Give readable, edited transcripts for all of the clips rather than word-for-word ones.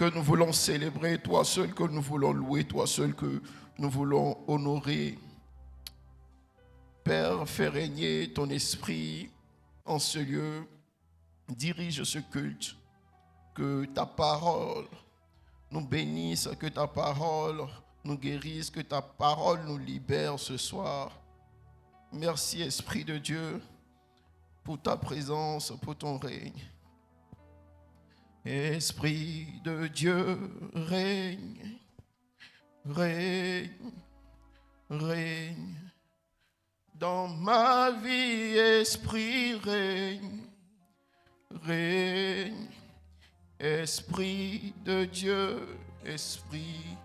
que nous voulons célébrer, toi seul que nous voulons louer, toi seul que nous voulons honorer. Père, fais régner ton esprit en ce lieu. Dirige ce culte. Que ta parole nous bénisse, que ta parole nous guérisse, que ta parole nous libère ce soir. Merci, Esprit de Dieu, pour ta présence, pour ton règne. Esprit de Dieu, règne, règne, règne. Dans ma vie, Esprit, règne, règne. Esprit de Dieu, Esprit.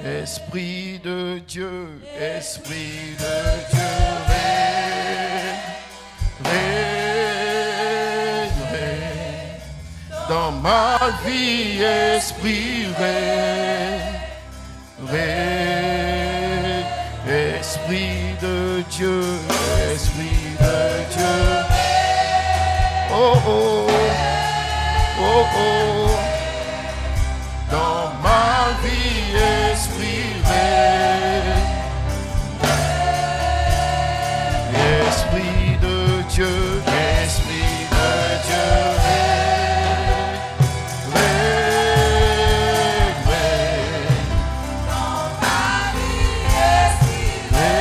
Esprit de Dieu, Esprit de Dieu, règne, règne. Dans ma vie, Esprit, règne, règne. Esprit de Dieu, Esprit de Dieu. Oh oh, oh oh. Dans ma vie, Esprit, règne. Esprit de Dieu, Esprit de Dieu, règne, règne, règne. Dans ma vie, Esprit, règne.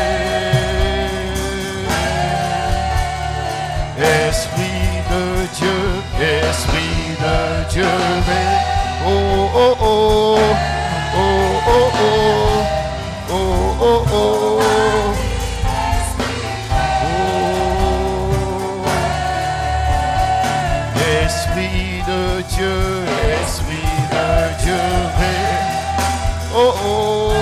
Esprit de Dieu, Esprit de Dieu, règne. Oh oh oh, oh oh oh, oh oh oh, oh. Esprit de Dieu, Esprit de Dieu, oh oh.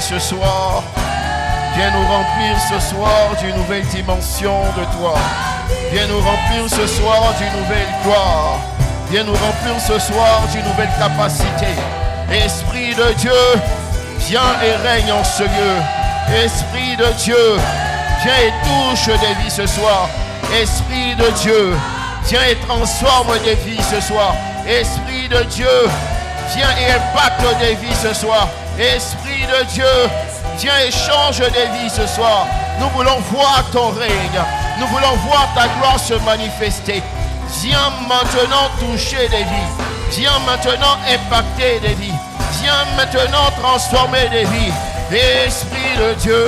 Ce soir, viens nous remplir ce soir d'une nouvelle dimension de toi. Viens nous remplir ce soir d'une nouvelle gloire. Viens nous remplir ce soir d'une nouvelle capacité. Esprit de Dieu, viens et règne en ce lieu. Esprit de Dieu, viens et touche des vies ce soir. Esprit de Dieu, viens et transforme des vies ce soir. Esprit de Dieu, viens et impacte des vies ce soir. Esprit de Dieu, viens et change des vies ce soir. Nous voulons voir ton règne. Nous voulons voir ta gloire se manifester. Viens maintenant toucher des vies. Viens maintenant impacter des vies. Viens maintenant transformer des vies. Esprit de Dieu.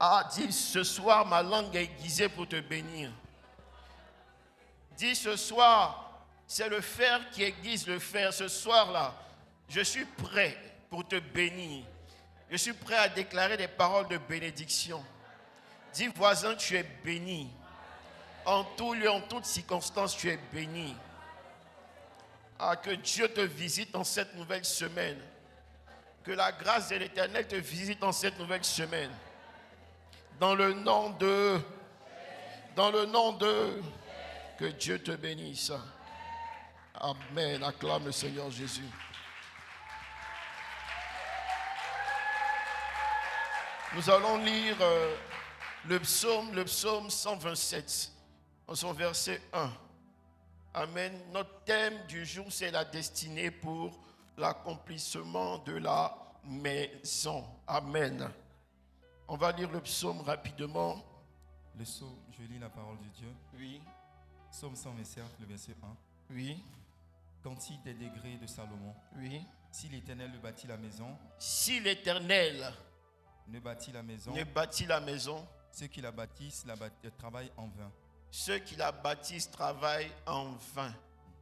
Ah, dis ce soir, ma langue est aiguisée pour te bénir. Dis ce soir, c'est le fer qui aiguise le fer. Ce soir-là, je suis prêt pour te bénir. Je suis prêt à déclarer des paroles de bénédiction. Dis voisin, tu es béni. En tout lieu, en toutes circonstances, tu es béni. Ah, que Dieu te visite en cette nouvelle semaine. Que la grâce de l'Éternel te visite en cette nouvelle semaine. Dans le nom de... Que Dieu te bénisse. Amen. Acclame le Seigneur Jésus. Nous allons lire le psaume 127, en son verset 1. Amen. Notre thème du jour, c'est la destinée pour l'accomplissement de la maison. Amen. On va lire le psaume rapidement. Le psaume, je lis la parole de Dieu. Oui. Psaume 127, le verset 1. Oui. Cantique des degrés de Salomon. Oui. Si l'Éternel ne bâtit la maison. Si l'Éternel ne bâtit la maison. Ceux qui la bâtissent travaillent en vain. Ceux qui la bâtissent travaillent en vain.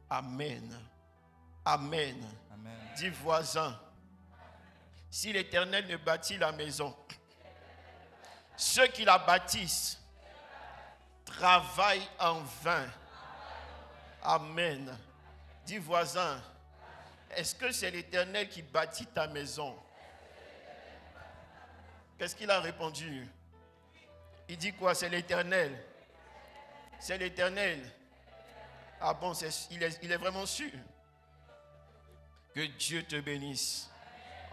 Amen. Amen. Amen. Dis voisin, si l'Éternel ne bâtit la maison, ceux qui la bâtissent travaillent en vain. Amen. Dis voisin, est-ce que c'est l'Éternel qui bâtit ta maison? Qu'est-ce qu'il a répondu? Il dit quoi? C'est l'Éternel. C'est l'Éternel. Ah bon, il est vraiment sûr. Que Dieu te bénisse.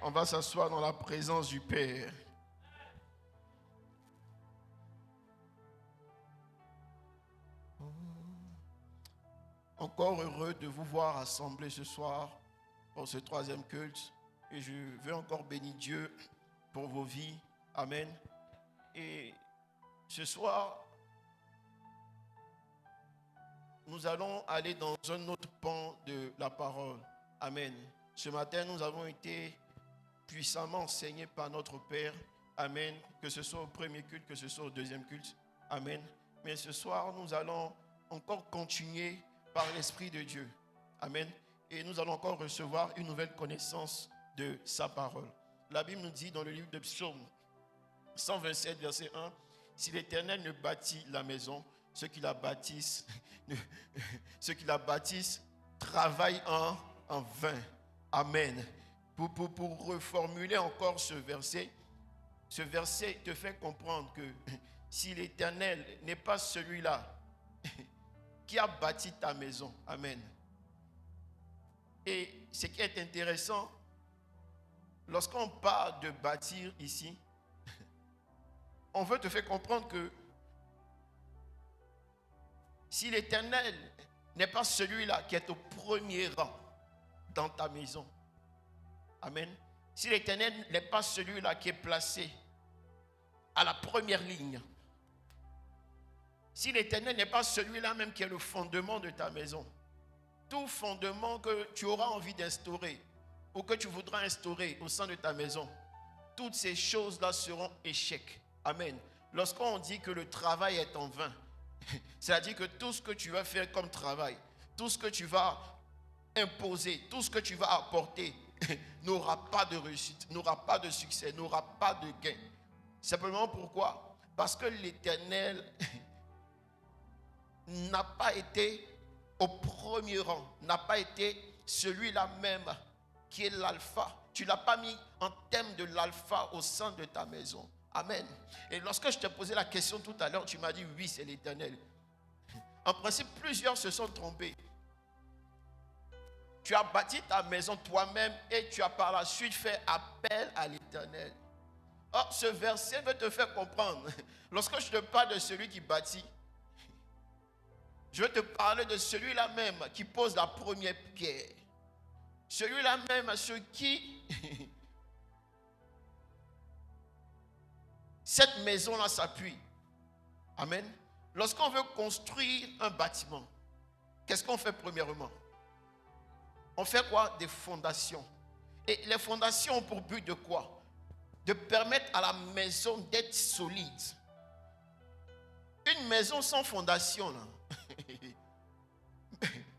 On va s'asseoir dans la présence du Père. Encore heureux de vous voir assemblés ce soir pour ce troisième culte. Et je veux encore bénir Dieu pour vos vies. Amen. Et ce soir, nous allons aller dans un autre pan de la parole. Amen. Ce matin, nous avons été puissamment enseignés par notre Père. Amen. Que ce soit au premier culte, que ce soit au deuxième culte. Amen. Mais ce soir, nous allons encore continuer par l'Esprit de Dieu. Amen. Et nous allons encore recevoir une nouvelle connaissance de sa parole. La Bible nous dit dans le livre de Psaume 127, verset 1, si l'Éternel ne bâtit la maison, ceux qui la bâtissent travaillent en vain. Amen. Pour reformuler encore ce verset te fait comprendre que si l'Éternel n'est pas celui-là qui a bâti ta maison, amen. Et ce qui est intéressant, lorsqu'on parle de bâtir ici, on veut te faire comprendre que si l'Éternel n'est pas celui-là qui est au premier rang dans ta maison, amen. Si l'Éternel n'est pas celui-là qui est placé à la première ligne, si l'Éternel n'est pas celui-là même qui est le fondement de ta maison, tout fondement que tu auras envie d'instaurer ou que tu voudras instaurer au sein de ta maison, toutes ces choses-là seront échecs. Amen. Lorsqu'on dit que le travail est en vain, c'est-à-dire que tout ce que tu vas faire comme travail, tout ce que tu vas imposer, tout ce que tu vas apporter n'aura pas de réussite, n'aura pas de succès, n'aura pas de gain. Simplement pourquoi? Parce que l'Éternel n'a pas été au premier rang, n'a pas été celui-là même qui est l'alpha. Tu ne l'as pas mis en thème de l'alpha au sein de ta maison. Amen. Et lorsque je t'ai posé la question tout à l'heure, tu m'as dit oui, c'est l'Éternel. En principe, plusieurs se sont trompés. Tu as bâti ta maison toi-même et tu as par la suite fait appel à l'Éternel. Or, ce verset veut te faire comprendre. Lorsque je te parle de celui qui bâtit, je veux te parler de celui-là même qui pose la première pierre. Celui-là même sur qui cette maison-là s'appuie. Amen. Lorsqu'on veut construire un bâtiment, qu'est-ce qu'on fait premièrement? On fait quoi? Des fondations. Et les fondations ont pour but de quoi? de permettre à la maison d'être solide. Une maison sans fondation, là.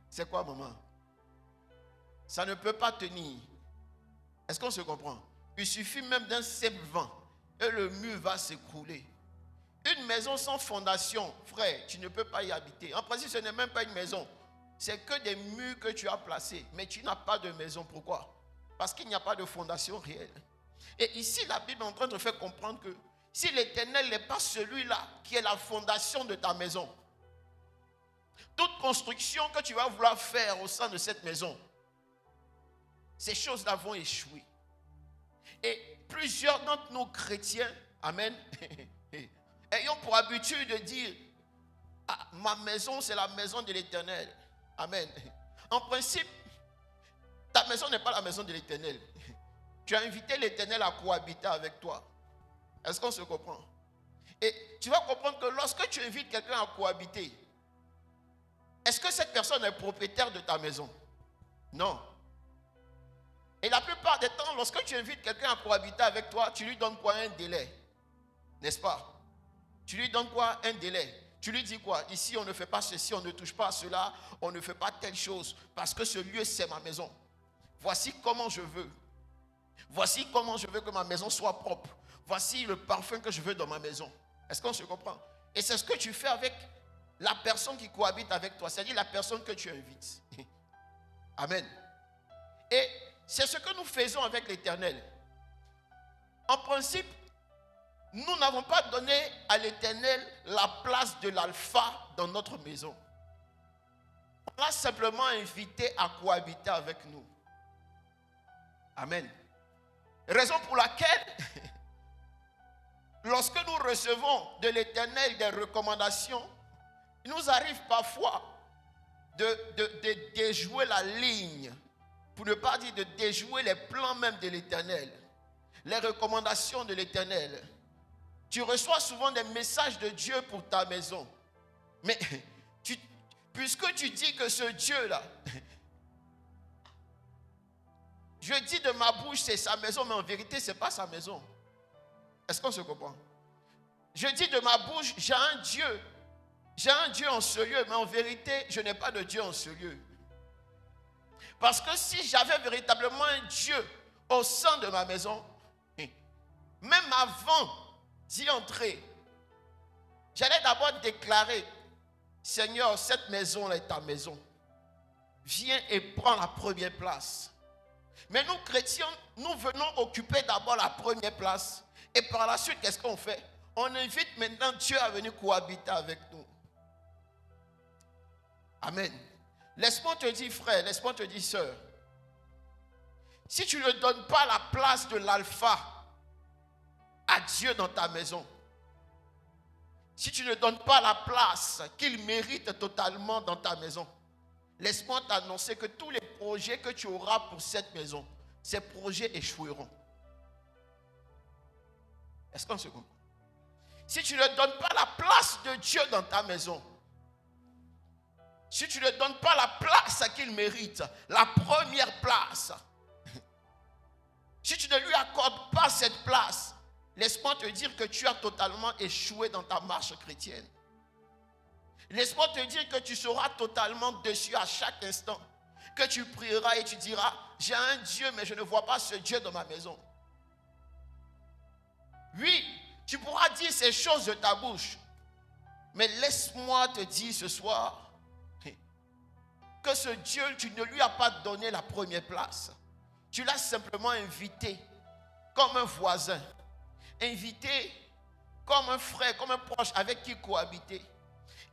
C'est quoi, maman? Ça ne peut pas tenir. Est-ce qu'on se comprend? Il suffit même d'un simple vent et le mur va s'écrouler. Une maison sans fondation, frère, tu ne peux pas y habiter. En principe, ce n'est même pas une maison. C'est que des murs que tu as placés. Mais tu n'as pas de maison. Pourquoi? Parce qu'il n'y a pas de fondation réelle. Et ici, la Bible est en train de te faire comprendre que si l'Éternel n'est pas celui-là qui est la fondation de ta maison, toute construction que tu vas vouloir faire au sein de cette maison, ces choses-là vont échouer. Et plusieurs d'entre nous chrétiens, amen, ayons pour habitude de dire, ah, ma maison c'est la maison de l'Éternel. Amen. En principe, ta maison n'est pas la maison de l'Éternel. Tu as invité l'Éternel à cohabiter avec toi. Est-ce qu'on se comprend? Et tu vas comprendre que lorsque tu invites quelqu'un à cohabiter, est-ce que cette personne est propriétaire de ta maison? Non. Et la plupart des temps, lorsque tu invites quelqu'un à cohabiter avec toi, tu lui donnes quoi? Un délai. N'est-ce pas? Tu lui donnes quoi? Un délai. Tu lui dis quoi? Ici, on ne fait pas ceci, on ne touche pas à cela, on ne fait pas telle chose, parce que ce lieu, c'est ma maison. Voici comment je veux. Voici comment je veux que ma maison soit propre. Voici le parfum que je veux dans ma maison. Est-ce qu'on se comprend? Et c'est ce que tu fais avec la personne qui cohabite avec toi, c'est-à-dire la personne que tu invites. Amen. Et c'est ce que nous faisons avec l'Éternel. En principe, nous n'avons pas donné à l'Éternel la place de l'alpha dans notre maison. On l'a simplement invité à cohabiter avec nous. Amen. Raison pour laquelle, lorsque nous recevons de l'Éternel des recommandations, il nous arrive parfois de déjouer la ligne, pour ne pas dire de déjouer les plans même de l'Éternel, les recommandations de l'Éternel. Tu reçois souvent des messages de Dieu pour ta maison. Mais puisque tu dis que ce Dieu-là, je dis de ma bouche c'est sa maison, mais en vérité ce n'est pas sa maison. Est-ce qu'on se comprend? Je dis de ma bouche, j'ai un Dieu en ce lieu, mais en vérité je n'ai pas de Dieu en ce lieu. Parce que si j'avais véritablement un Dieu au sein de ma maison, même avant d'y entrer, j'allais d'abord déclarer, Seigneur, cette maison-là est ta maison. Viens et prends la première place. Mais nous, chrétiens, nous venons occuper d'abord la première place. Et par la suite, qu'est-ce qu'on fait? On invite maintenant Dieu à venir cohabiter avec nous. Amen. Laisse-moi te dire, frère, laisse-moi te dire, sœur. Si tu ne donnes pas la place de l'alpha à Dieu dans ta maison, si tu ne donnes pas la place qu'il mérite totalement dans ta maison, laisse-moi t'annoncer que tous les projets que tu auras pour cette maison, ces projets échoueront. Est-ce qu'on se comprend? Si tu ne donnes pas la place de Dieu dans ta maison, si tu ne donnes pas la place qu'il mérite, la première place, si tu ne lui accordes pas cette place, laisse-moi te dire que tu as totalement échoué dans ta marche chrétienne. Laisse-moi te dire que tu seras totalement déçu à chaque instant. Que tu prieras et tu diras, j'ai un Dieu mais je ne vois pas ce Dieu dans ma maison. Oui, tu pourras dire ces choses de ta bouche. Mais laisse-moi te dire ce soir que ce Dieu, tu ne lui as pas donné la première place. Tu l'as simplement invité comme un voisin. Invité comme un frère, comme un proche avec qui cohabiter.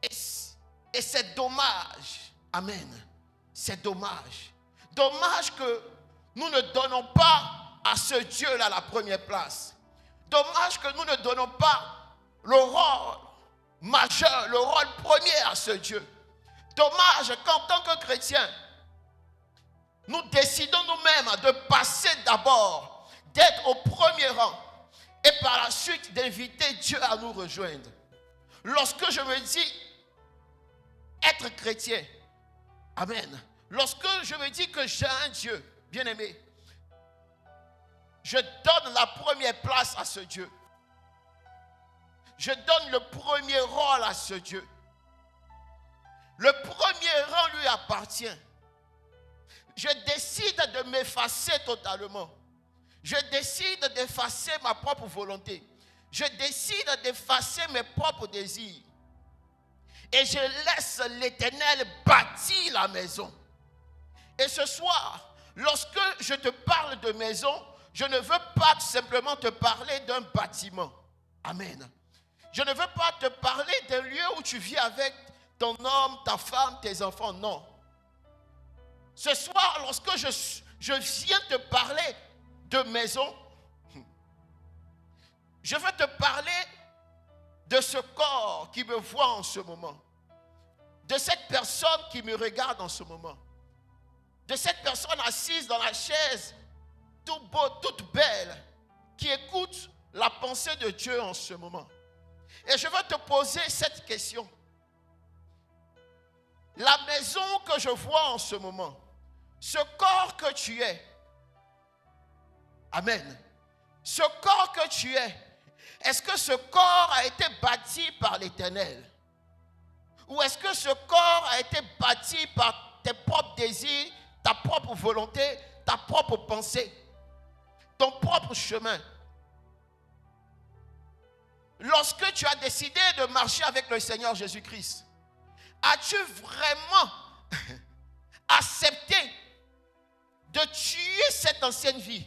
Et c'est dommage. Amen. C'est dommage. Dommage que nous ne donnons pas à ce Dieu-là la première place. Dommage que nous ne donnons pas le rôle majeur, le rôle premier à ce Dieu. Dommage qu'en tant que chrétiens, nous décidons nous-mêmes de passer d'abord, d'être au premier rang et par la suite d'inviter Dieu à nous rejoindre. Lorsque je me dis être chrétien, amen. Lorsque je me dis que j'ai un Dieu, bien-aimé, Je donne la première place à ce Dieu. Je donne le premier rôle à ce Dieu. Le premier rang lui appartient. Je décide de m'effacer totalement. Je décide d'effacer ma propre volonté. Je décide d'effacer mes propres désirs. Et je laisse l'Éternel bâtir la maison. Et ce soir, lorsque je te parle de maison, je ne veux pas simplement te parler d'un bâtiment. Amen. Je ne veux pas te parler d'un lieu où tu vis avec ton homme, ta femme, tes enfants. Non. Ce soir, lorsque je viens te parler de maison, je veux te parler de ce corps qui me voit en ce moment, de cette personne qui me regarde en ce moment, de cette personne assise dans la chaise, toute beau, toute belle, qui écoute la pensée de Dieu en ce moment. Et je veux te poser cette question. La maison que je vois en ce moment, ce corps que tu es, amen, ce corps que tu es, est-ce que ce corps a été bâti par l'Éternel? Ou est-ce que ce corps a été bâti par tes propres désirs, ta propre volonté, ta propre pensée, ton propre chemin? Lorsque tu as décidé de marcher avec le Seigneur Jésus-Christ, as-tu vraiment accepté de tuer cette ancienne vie?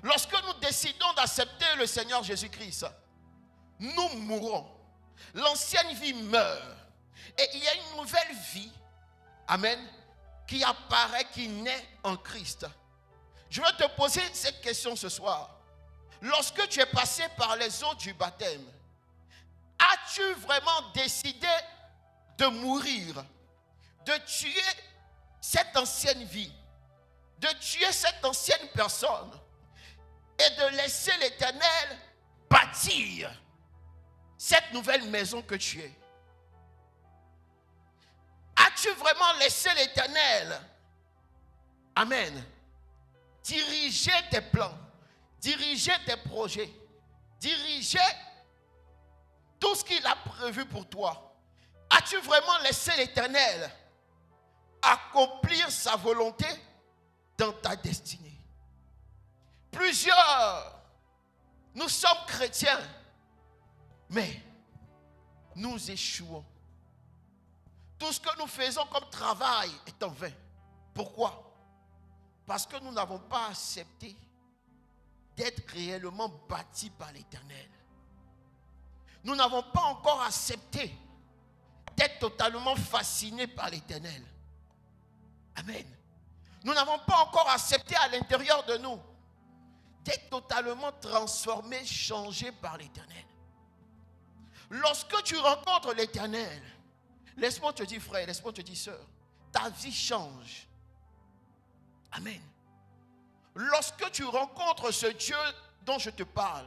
Lorsque nous décidons d'accepter le Seigneur Jésus-Christ, nous mourons. L'ancienne vie meurt. Et il y a une nouvelle vie, amen, qui apparaît, qui naît en Christ. Je veux te poser cette question ce soir. Lorsque tu es passé par les eaux du baptême, as-tu vraiment décidé de mourir, de tuer cette ancienne vie, de tuer cette ancienne personne et de laisser l'Éternel bâtir cette nouvelle maison que tu es? As-tu vraiment laissé l'Éternel, amen, diriger tes plans, diriger tes projets, diriger tout ce qu'il a prévu pour toi? As-tu vraiment laissé l'Éternel accomplir sa volonté dans ta destinée? Plusieurs, nous sommes chrétiens, mais nous échouons. Tout ce que nous faisons comme travail est en vain. Pourquoi? Parce que nous n'avons pas accepté d'être réellement bâtis par l'Éternel. Nous n'avons pas encore accepté d'être totalement fascinés par l'Éternel. Amen. Nous n'avons pas encore accepté à l'intérieur de nous d'être totalement transformés, changés par l'Éternel. Lorsque tu rencontres l'Éternel, laisse-moi te dire frère, laisse-moi te dire sœur, ta vie change. Amen. Lorsque tu rencontres ce Dieu dont je te parle,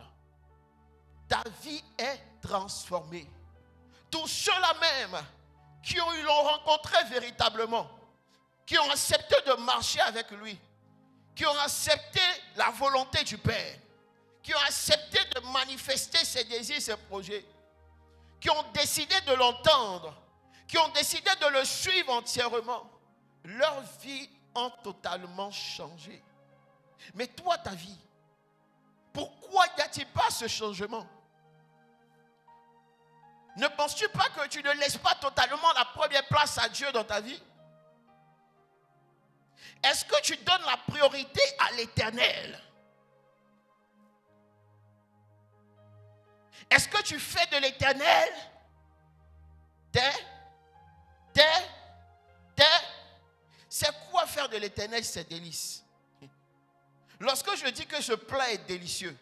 ta vie est transformée. Tous ceux-là même qui l'ont rencontré véritablement, qui ont accepté de marcher avec lui, qui ont accepté la volonté du Père, qui ont accepté de manifester ses désirs, ses projets, qui ont décidé de l'entendre, qui ont décidé de le suivre entièrement, leur vie a totalement changé. Mais toi, ta vie, pourquoi n'y a-t-il pas ce changement? Ne penses-tu pas que tu ne laisses pas totalement la première place à Dieu dans ta vie? Est-ce que tu donnes la priorité à l'Éternel? Est-ce que tu fais de l'Éternel c'est quoi faire de l'Éternel ses délices? Lorsque je dis que ce plat est délicieux,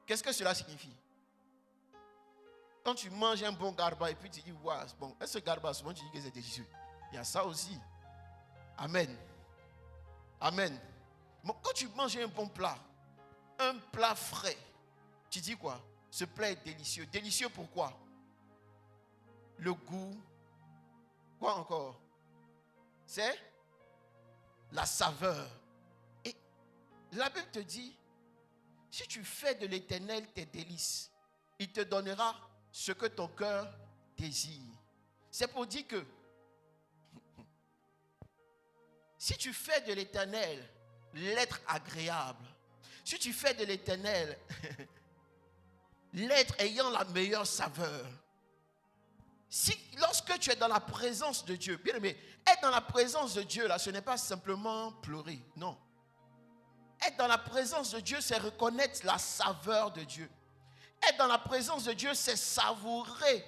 qu'est-ce que cela signifie? Quand tu manges un bon garba et puis tu dis, ouais, bon, est-ce que garba, souvent tu dis que c'est délicieux? Il y a ça aussi. Amen. Amen. Bon, quand tu manges un bon plat, un plat frais, tu dis quoi? Ce plat est délicieux. Délicieux pourquoi? Le goût. Quoi encore? C'est la saveur. Et la Bible te dit si tu fais de l'Éternel tes délices, il te donnera ce que ton cœur désire. C'est pour dire que si tu fais de l'Éternel l'être agréable, si tu fais de l'Éternel l'être ayant la meilleure saveur, lorsque tu es dans la présence de Dieu, bien aimé, être dans la présence de Dieu, là, ce n'est pas simplement pleurer, non. Être dans la présence de Dieu, c'est reconnaître la saveur de Dieu. Être dans la présence de Dieu, c'est savourer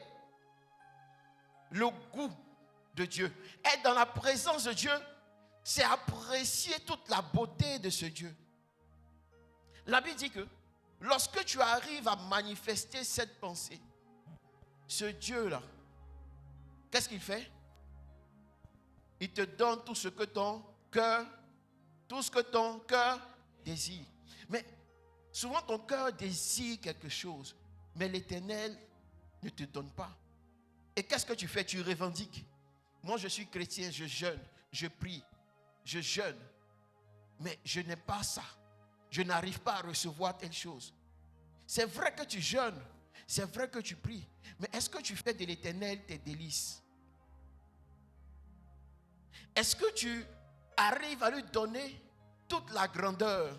le goût de Dieu. Être dans la présence de Dieu, c'est apprécier toute la beauté de ce Dieu. La Bible dit que lorsque tu arrives à manifester cette pensée, ce Dieu-là, qu'est-ce qu'il fait? Il te donne tout ce que ton cœur désire. Mais souvent ton cœur désire quelque chose, mais l'Éternel ne te donne pas. Et qu'est-ce que tu fais? Tu revendiques. Moi je suis chrétien, je jeûne, je prie, je jeûne, mais je n'ai pas ça. Je n'arrive pas à recevoir telle chose. C'est vrai que tu jeûnes, c'est vrai que tu pries, mais est-ce que tu fais de l'Éternel tes délices? Est-ce que tu arrives à lui donner toute la grandeur?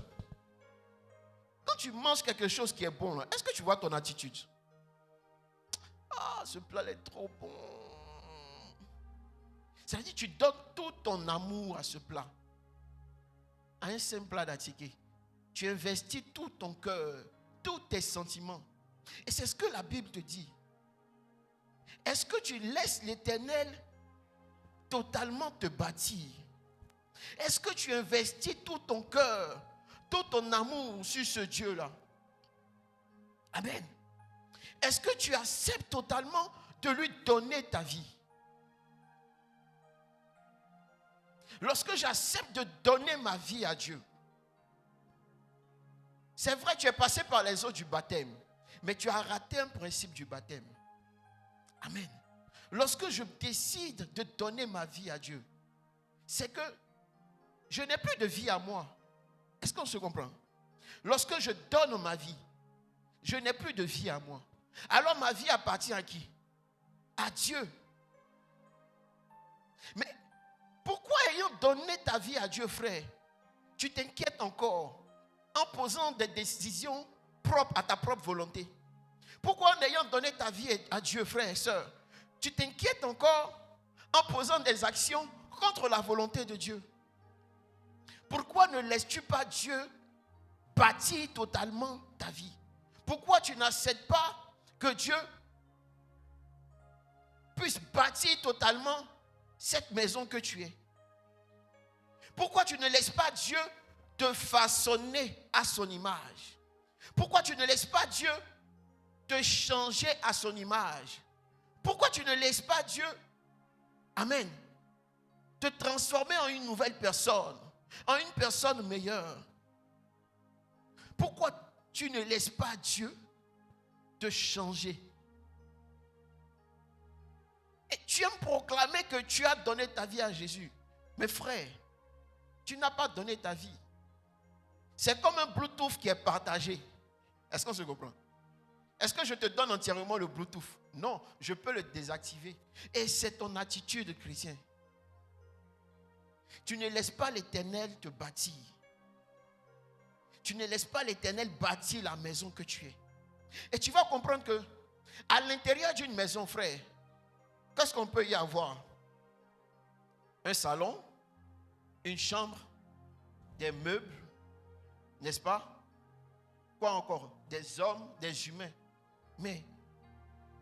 Quand tu manges quelque chose qui est bon, est-ce que tu vois ton attitude? Ah, ce plat est trop bon. Ça veut dire que tu donnes tout ton amour à ce plat. À un simple plat d'attiqué. Tu investis tout ton cœur, tous tes sentiments. Et c'est ce que la Bible te dit. Est-ce que tu laisses l'Éternel totalement te bâtir? Est-ce que tu investis tout ton cœur, tout ton amour sur ce Dieu-là? Amen. Est-ce que tu acceptes totalement de lui donner ta vie? Lorsque j'accepte de donner ma vie à Dieu, c'est vrai, tu es passé par les eaux du baptême, mais tu as raté un principe du baptême. Amen. Lorsque je décide de donner ma vie à Dieu, c'est que je n'ai plus de vie à moi. Est-ce qu'on se comprend? Lorsque je donne ma vie, je n'ai plus de vie à moi. Alors ma vie appartient à qui? À Dieu. Mais pourquoi ayant donné ta vie à Dieu, frère, tu t'inquiètes encore en posant des décisions propres à ta propre volonté? Pourquoi en ayant donné ta vie à Dieu, frère et soeur, tu t'inquiètes encore en posant des actions contre la volonté de Dieu? Pourquoi ne laisses-tu pas Dieu bâtir totalement ta vie? Pourquoi tu n'acceptes pas que Dieu puisse bâtir totalement cette maison que tu es? Pourquoi tu ne laisses pas Dieu te façonner à son image? Pourquoi tu ne laisses pas Dieu te changer à son image? Pourquoi tu ne laisses pas Dieu, amen, te transformer en une nouvelle personne, en une personne meilleure? Pourquoi tu ne laisses pas Dieu te changer? Et tu aimes proclamer que tu as donné ta vie à Jésus. Mais frère, tu n'as pas donné ta vie. C'est comme un Bluetooth qui est partagé. Est-ce qu'on se comprend? Est-ce que je te donne entièrement le Bluetooth? Non, je peux le désactiver. Et c'est ton attitude, chrétien. Tu ne laisses pas l'Éternel te bâtir. Tu ne laisses pas l'Éternel bâtir la maison que tu es. Et tu vas comprendre que à l'intérieur d'une maison, frère, qu'est-ce qu'on peut y avoir? Un salon, une chambre, des meubles, n'est-ce pas? Quoi encore? Des hommes, des humains. Mais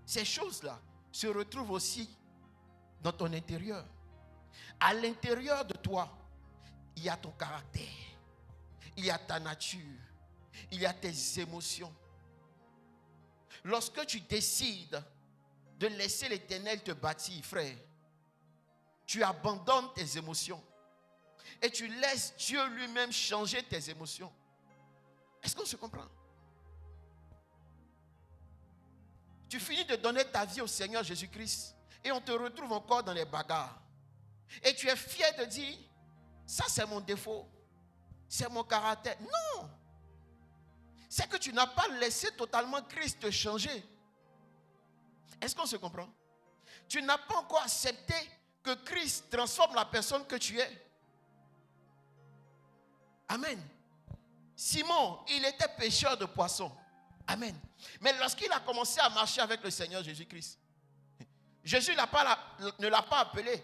ces choses-là se retrouvent aussi dans ton intérieur. À l'intérieur de toi, il y a ton caractère, il y a ta nature, il y a tes émotions. Lorsque tu décides de laisser l'Éternel te bâtir, frère, tu abandonnes tes émotions et tu laisses Dieu lui-même changer tes émotions. Est-ce qu'on se comprend? Tu finis de donner ta vie au Seigneur Jésus-Christ et on te retrouve encore dans les bagarres. Et tu es fier de dire, ça c'est mon défaut, c'est mon caractère. Non! c'est que tu n'as pas laissé totalement Christ te changer. Est-ce qu'on se comprend? Tu n'as pas encore accepté que Christ transforme la personne que tu es. Amen. Simon, il était pêcheur de poissons. Amen. Mais lorsqu'il a commencé à marcher avec le Seigneur Jésus-Christ, Jésus ne l'a pas appelé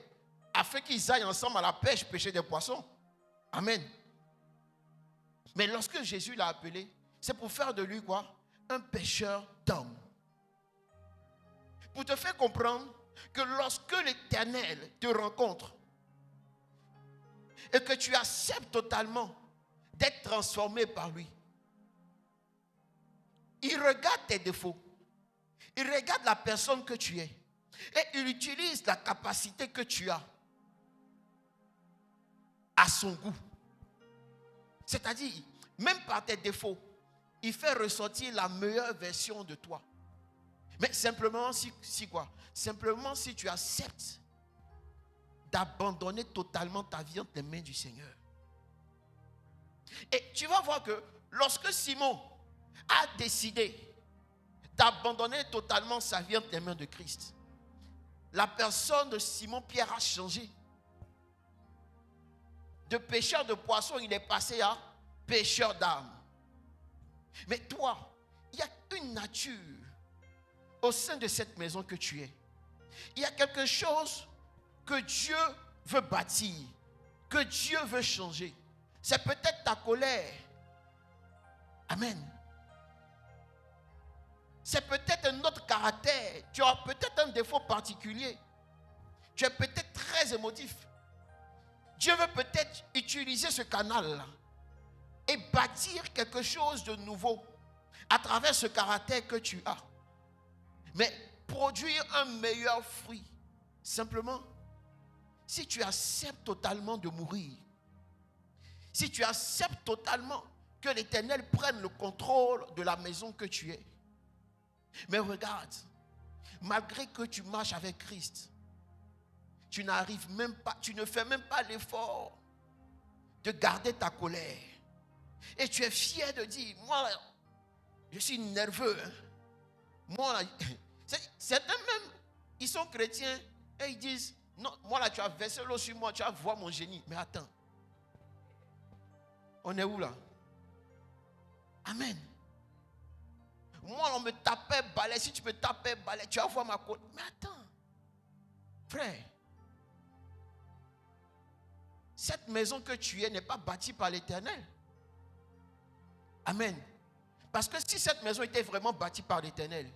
afin qu'ils aillent ensemble à la pêche, pêcher des poissons. Amen. Mais lorsque Jésus l'a appelé, c'est pour faire de lui quoi? Un pêcheur d'hommes. Pour te faire comprendre que lorsque l'Éternel te rencontre et que tu acceptes totalement d'être transformé par lui, il regarde tes défauts, il regarde la personne que tu es et il utilise la capacité que tu as à son goût. C'est-à-dire, même par tes défauts, il fait ressortir la meilleure version de toi. Mais simplement si quoi? Simplement si tu acceptes d'abandonner totalement ta vie entre les mains du Seigneur. Et tu vas voir que lorsque Simon a décidé d'abandonner totalement sa vie entre les mains de Christ, la personne de Simon-Pierre a changé. De pêcheur de poissons, il est passé à pêcheur d'âmes. Mais toi, il y a une nature au sein de cette maison que tu es. Il y a quelque chose que Dieu veut bâtir, que Dieu veut changer. C'est peut-être ta colère. Amen. C'est peut-être un autre caractère. Tu as peut-être un défaut particulier. Tu es peut-être très émotif. Dieu veut peut-être utiliser ce canal-là et bâtir quelque chose de nouveau à travers ce caractère que tu as. Mais produire un meilleur fruit, simplement, si tu acceptes totalement de mourir, si tu acceptes totalement que l'Éternel prenne le contrôle de la maison que tu es. Mais regarde, malgré que tu marches avec Christ, tu n'arrives même pas, tu ne fais même pas l'effort de garder ta colère. Et tu es fier de dire, moi, je suis nerveux. Hein. Moi, certains même, ils sont chrétiens et ils disent, non, moi là, tu as versé l'eau sur moi, tu vas voir mon génie. Mais attends, on est où là? Amen. Moi, on me tapait balai. Si tu me tapais balai, tu vas voir ma colère. Mais attends, frère, cette maison que tu es n'est pas bâtie par l'Éternel. Amen. Parce que si cette maison était vraiment bâtie par l'Éternel,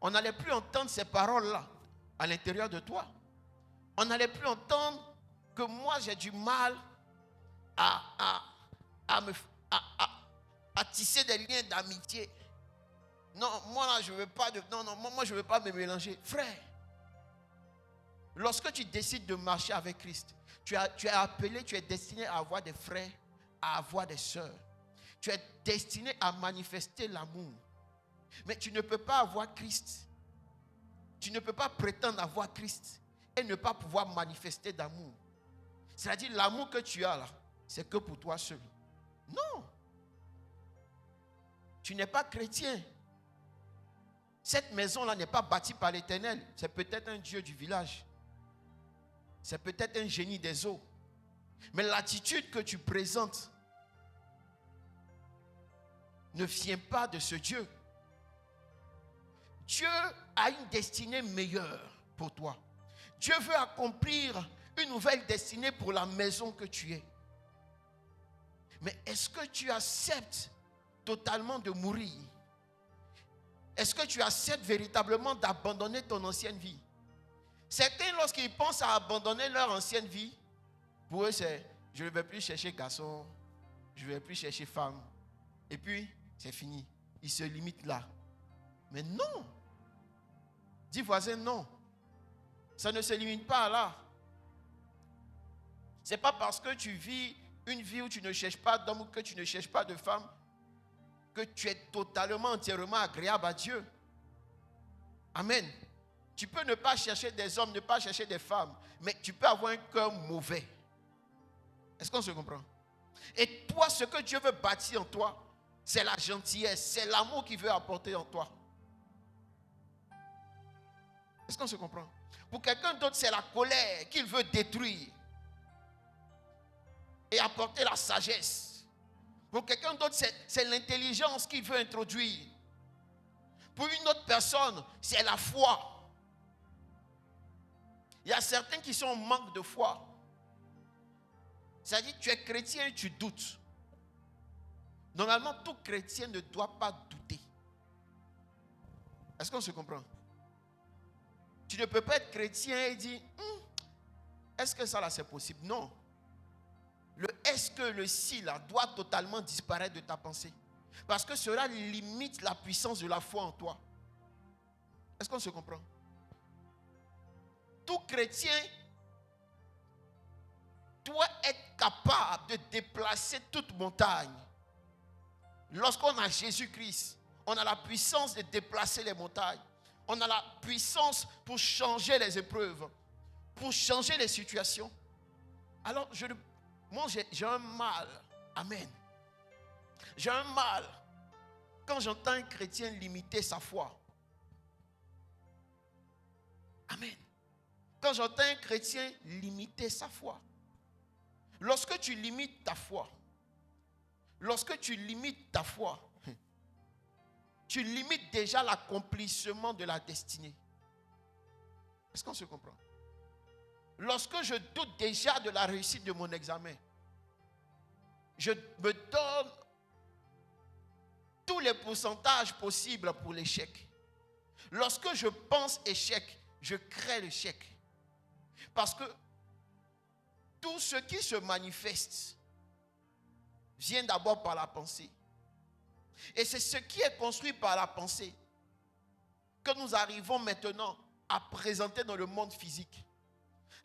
on n'allait plus entendre ces paroles-là à l'intérieur de toi. On n'allait plus entendre que moi j'ai du mal à tisser des liens d'amitié. Non, moi là je ne veux pas moi je ne veux pas me mélanger. Frère, lorsque tu décides de marcher avec Christ, tu es appelé, tu es destiné à avoir des frères, à avoir des sœurs. Tu es destiné à manifester l'amour. Mais tu ne peux pas avoir Christ. Tu ne peux pas prétendre avoir Christ et ne pas pouvoir manifester d'amour. C'est-à-dire l'amour que tu as là, c'est que pour toi seul. Non. Tu n'es pas chrétien. Cette maison-là n'est pas bâtie par l'Éternel. C'est peut-être un dieu du village. C'est peut-être un génie des eaux. Mais l'attitude que tu présentes ne vient pas de ce Dieu. Dieu a une destinée meilleure pour toi. Dieu veut accomplir une nouvelle destinée pour la maison que tu es. Mais est-ce que tu acceptes totalement de mourir? Est-ce que tu acceptes véritablement d'abandonner ton ancienne vie? Certains, lorsqu'ils pensent à abandonner leur ancienne vie, pour eux c'est, je ne vais plus chercher garçon, je ne vais plus chercher femme. Et puis, c'est fini. Ils se limitent là. Mais non. Dis voisin, non. Ça ne se limite pas là. Ce n'est pas parce que tu vis une vie où tu ne cherches pas d'homme ou que tu ne cherches pas de femme que tu es totalement, entièrement agréable à Dieu. Amen. Tu peux ne pas chercher des hommes, ne pas chercher des femmes, mais tu peux avoir un cœur mauvais. Est-ce qu'on se comprend? Et toi, ce que Dieu veut bâtir en toi, c'est la gentillesse, c'est l'amour qu'il veut apporter en toi. Est-ce qu'on se comprend? Pour quelqu'un d'autre, c'est la colère qu'il veut détruire et apporter la sagesse. Pour quelqu'un d'autre, c'est l'intelligence qu'il veut introduire. Pour une autre personne, c'est la foi. Il y a certains qui sont en manque de foi. C'est-à-dire, tu es chrétien et tu doutes. Normalement, tout chrétien ne doit pas douter. Est-ce qu'on se comprend? Tu ne peux pas être chrétien et dire, est-ce que ça là c'est possible? Non. Le est-ce que, le si là, doit totalement disparaître de ta pensée. Parce que cela limite la puissance de la foi en toi. Est-ce qu'on se comprend? Tout chrétien doit être capable de déplacer toute montagne. Lorsqu'on a Jésus-Christ, on a la puissance de déplacer les montagnes. On a la puissance pour changer les épreuves, pour changer les situations. Alors, moi j'ai un mal. Amen. J'ai un mal quand j'entends un chrétien limiter sa foi. Amen. Quand j'entends un chrétien limiter sa foi. Lorsque tu limites ta foi, tu limites déjà l'accomplissement de la destinée. Est-ce qu'on se comprend? Lorsque je doute déjà de la réussite de mon examen, je me donne tous les pourcentages possibles pour l'échec. Lorsque je pense échec, je crée l'échec. Parce que tout ce qui se manifeste vient d'abord par la pensée. Et c'est ce qui est construit par la pensée que nous arrivons maintenant à présenter dans le monde physique.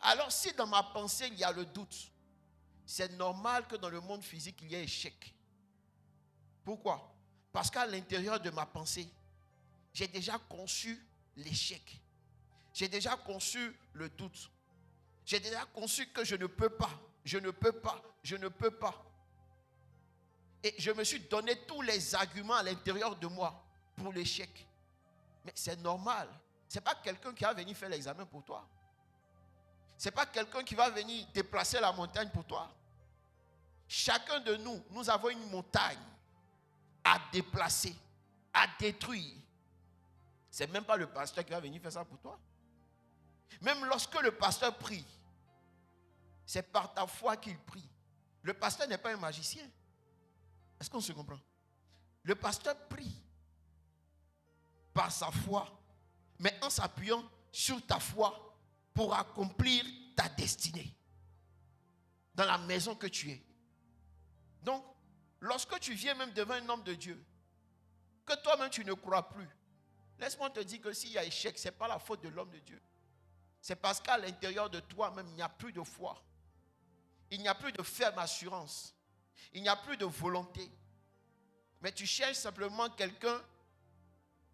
Alors si dans ma pensée il y a le doute, c'est normal que dans le monde physique il y ait échec. Pourquoi? Parce qu'à l'intérieur de ma pensée, j'ai déjà conçu l'échec. J'ai déjà conçu le doute. J'ai déjà conçu que je ne peux pas, je ne peux pas, je ne peux pas. Et je me suis donné tous les arguments à l'intérieur de moi pour l'échec. Mais c'est normal. Ce n'est pas quelqu'un qui va venir faire l'examen pour toi. Ce n'est pas quelqu'un qui va venir déplacer la montagne pour toi. Chacun de nous, nous avons une montagne à déplacer, à détruire. Ce n'est même pas le pasteur qui va venir faire ça pour toi. Même lorsque le pasteur prie, c'est par ta foi qu'il prie. Le pasteur n'est pas un magicien. Est-ce qu'on se comprend? Le pasteur prie par sa foi, mais en s'appuyant sur ta foi pour accomplir ta destinée dans la maison que tu es. Donc, lorsque tu viens même devant un homme de Dieu, que toi-même tu ne crois plus, laisse-moi te dire que s'il y a échec, ce n'est pas la faute de l'homme de Dieu. C'est parce qu'à l'intérieur de toi-même, il n'y a plus de foi. Il n'y a plus de ferme assurance. Il n'y a plus de volonté. Mais tu cherches simplement quelqu'un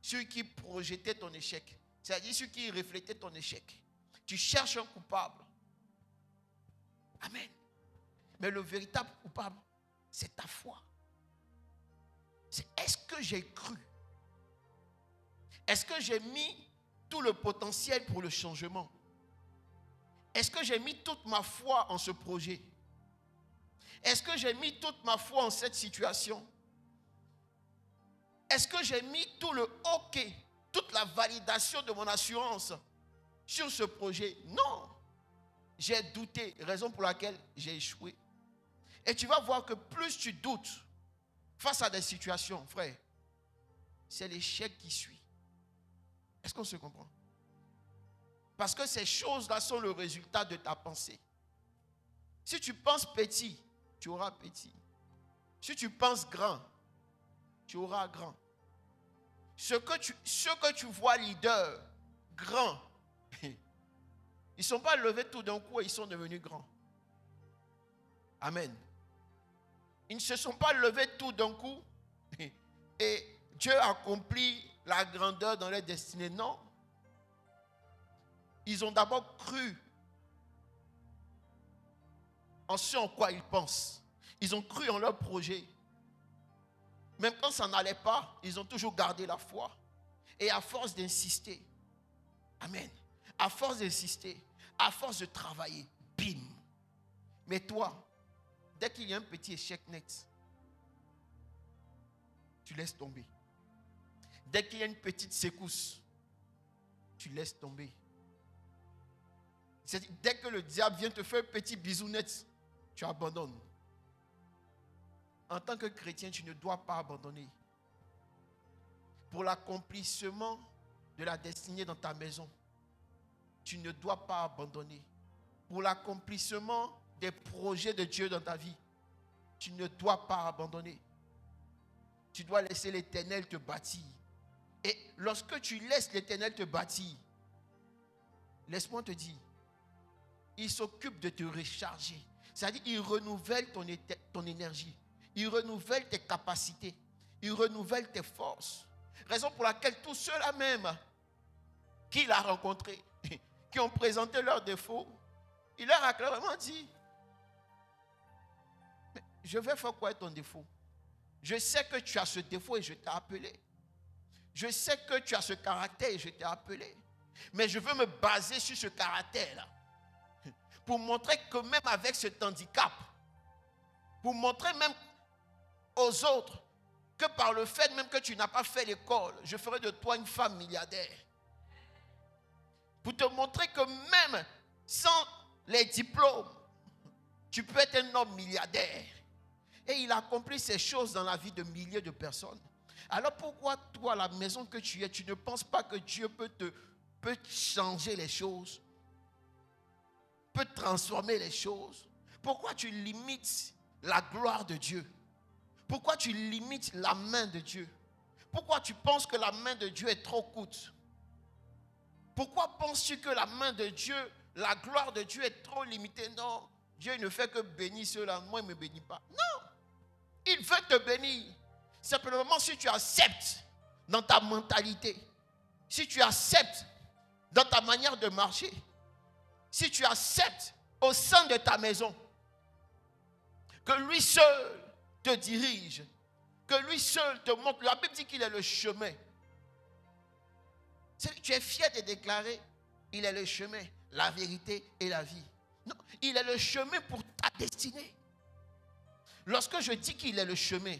sur qui projeter ton échec. C'est-à-dire sur qui refléter ton échec. Tu cherches un coupable. Amen. Mais le véritable coupable, c'est ta foi. C'est est-ce que j'ai cru? Est-ce que j'ai mis tout le potentiel pour le changement? Est-ce que j'ai mis toute ma foi en ce projet? Est-ce que j'ai mis toute ma foi en cette situation? Est-ce que j'ai mis tout le OK, toute la validation de mon assurance sur ce projet? Non. J'ai douté, raison pour laquelle j'ai échoué. Et tu vas voir que plus tu doutes face à des situations, frère, c'est l'échec qui suit. Est-ce qu'on se comprend? Parce que ces choses-là sont le résultat de ta pensée. Si tu penses petit, tu auras petit. Si tu penses grand, tu auras grand. Ce que tu vois leader, grand, ils ne sont pas levés tout d'un coup et ils sont devenus grands. Amen. Ils ne se sont pas levés tout d'un coup et Dieu accomplit la grandeur dans leur destinée. Non. Ils ont d'abord cru en ce en quoi ils pensent. Ils ont cru en leur projet. Même quand ça n'allait pas, ils ont toujours gardé la foi. Et à force d'insister, amen, à force d'insister, à force de travailler, bim. Mais toi, dès qu'il y a un petit échec net, tu laisses tomber. Dès qu'il y a une petite secousse, tu laisses tomber. Dès que le diable vient te faire un petit bisou net, tu abandonnes. En tant que chrétien, tu ne dois pas abandonner. Pour l'accomplissement de la destinée dans ta maison, tu ne dois pas abandonner. Pour l'accomplissement des projets de Dieu dans ta vie, tu ne dois pas abandonner. Tu dois laisser l'Éternel te bâtir. Et lorsque tu laisses l'Éternel te bâtir, laisse-moi te dire, il s'occupe de te recharger. C'est-à-dire, il renouvelle ton énergie. Il renouvelle tes capacités. Il renouvelle tes forces. Raison pour laquelle tous ceux-là même qu'il a rencontrés, qui ont présenté leurs défauts, il leur a clairement dit, mais je vais faire quoi ton défaut? Je sais que tu as ce défaut et je t'ai appelé. Je sais que tu as ce caractère et je t'ai appelé. Mais je veux me baser sur ce caractère-là. Pour montrer que même avec cet handicap, pour montrer même aux autres que par le fait même que tu n'as pas fait l'école, je ferai de toi une femme milliardaire. Pour te montrer que même sans les diplômes, tu peux être un homme milliardaire. Et il a accompli ces choses dans la vie de milliers de personnes. Alors pourquoi toi, à la maison que tu es, tu ne penses pas que Dieu peut changer les choses, peut transformer les choses? Pourquoi tu limites la gloire de Dieu? Pourquoi tu limites la main de Dieu? Pourquoi tu penses que la main de Dieu est trop courte? Pourquoi penses-tu que la main de Dieu, la gloire de Dieu est trop limitée? Non, Dieu ne fait que bénir ceux-là. Moi, il ne me bénit pas. Non, il veut te bénir. Simplement si tu acceptes dans ta mentalité, si tu acceptes dans ta manière de marcher, si tu acceptes au sein de ta maison, que lui seul te dirige, que lui seul te montre. La Bible dit qu'il est le chemin. Tu es fier de déclarer, il est le chemin, la vérité et la vie. Non, il est le chemin pour ta destinée. Lorsque je dis qu'il est le chemin,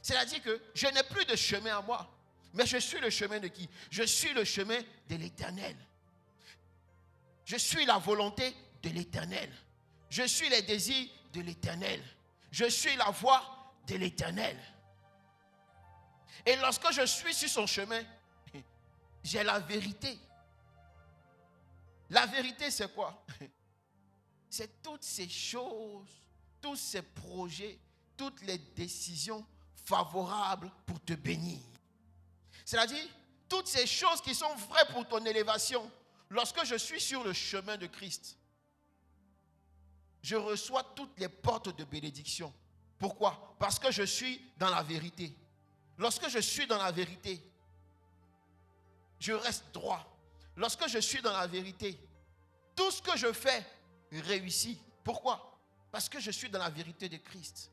c'est-à-dire que je n'ai plus de chemin à moi, mais je suis le chemin de qui? Je suis le chemin de l'Éternel. Je suis la volonté de l'Éternel. Je suis les désirs de l'Éternel. Je suis la voie de l'Éternel. Et lorsque je suis sur son chemin, j'ai la vérité. La vérité, c'est quoi? C'est toutes ces choses, tous ces projets, toutes les décisions favorables pour te bénir. C'est-à-dire, toutes ces choses qui sont vraies pour ton élévation. Lorsque je suis sur le chemin de Christ, je reçois toutes les portes de bénédiction. Pourquoi? Parce que je suis dans la vérité. Lorsque je suis dans la vérité, je reste droit. Lorsque je suis dans la vérité, tout ce que je fais réussit. Pourquoi? Parce que je suis dans la vérité de Christ.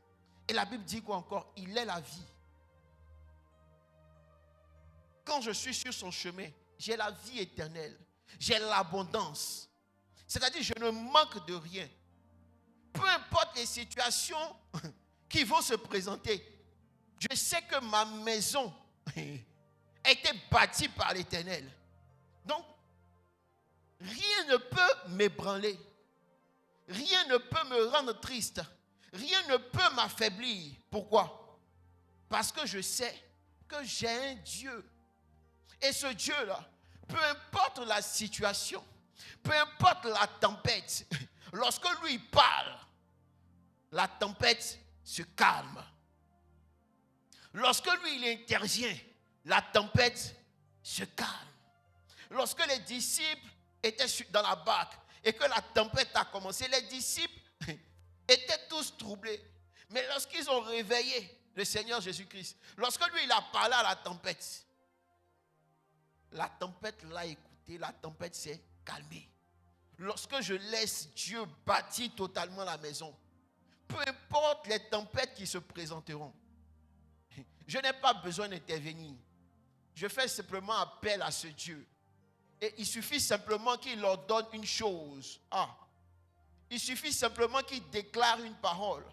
Et la Bible dit quoi encore? Il est la vie. Quand je suis sur son chemin, j'ai la vie éternelle. J'ai l'abondance. C'est-à-dire, je ne manque de rien. Peu importe les situations qui vont se présenter, je sais que ma maison a été bâtie par l'Éternel. Donc, rien ne peut m'ébranler. Rien ne peut me rendre triste. Rien ne peut m'affaiblir. Pourquoi? Parce que je sais que j'ai un Dieu. Et ce Dieu-là, peu importe la situation, peu importe la tempête, lorsque lui parle, la tempête se calme. Lorsque lui, il intervient, la tempête se calme. Lorsque les disciples étaient dans la barque et que la tempête a commencé, les disciples étaient tous troublés. Mais lorsqu'ils ont réveillé le Seigneur Jésus-Christ, lorsque lui, il a parlé à la tempête l'a écouté, la tempête s'est calmée. Lorsque je laisse Dieu bâtir totalement la maison, peu importe les tempêtes qui se présenteront, Je n'ai pas besoin d'intervenir. Je fais simplement appel à ce Dieu. Et il suffit simplement qu'il ordonne une chose. Il suffit simplement qu'il déclare une parole.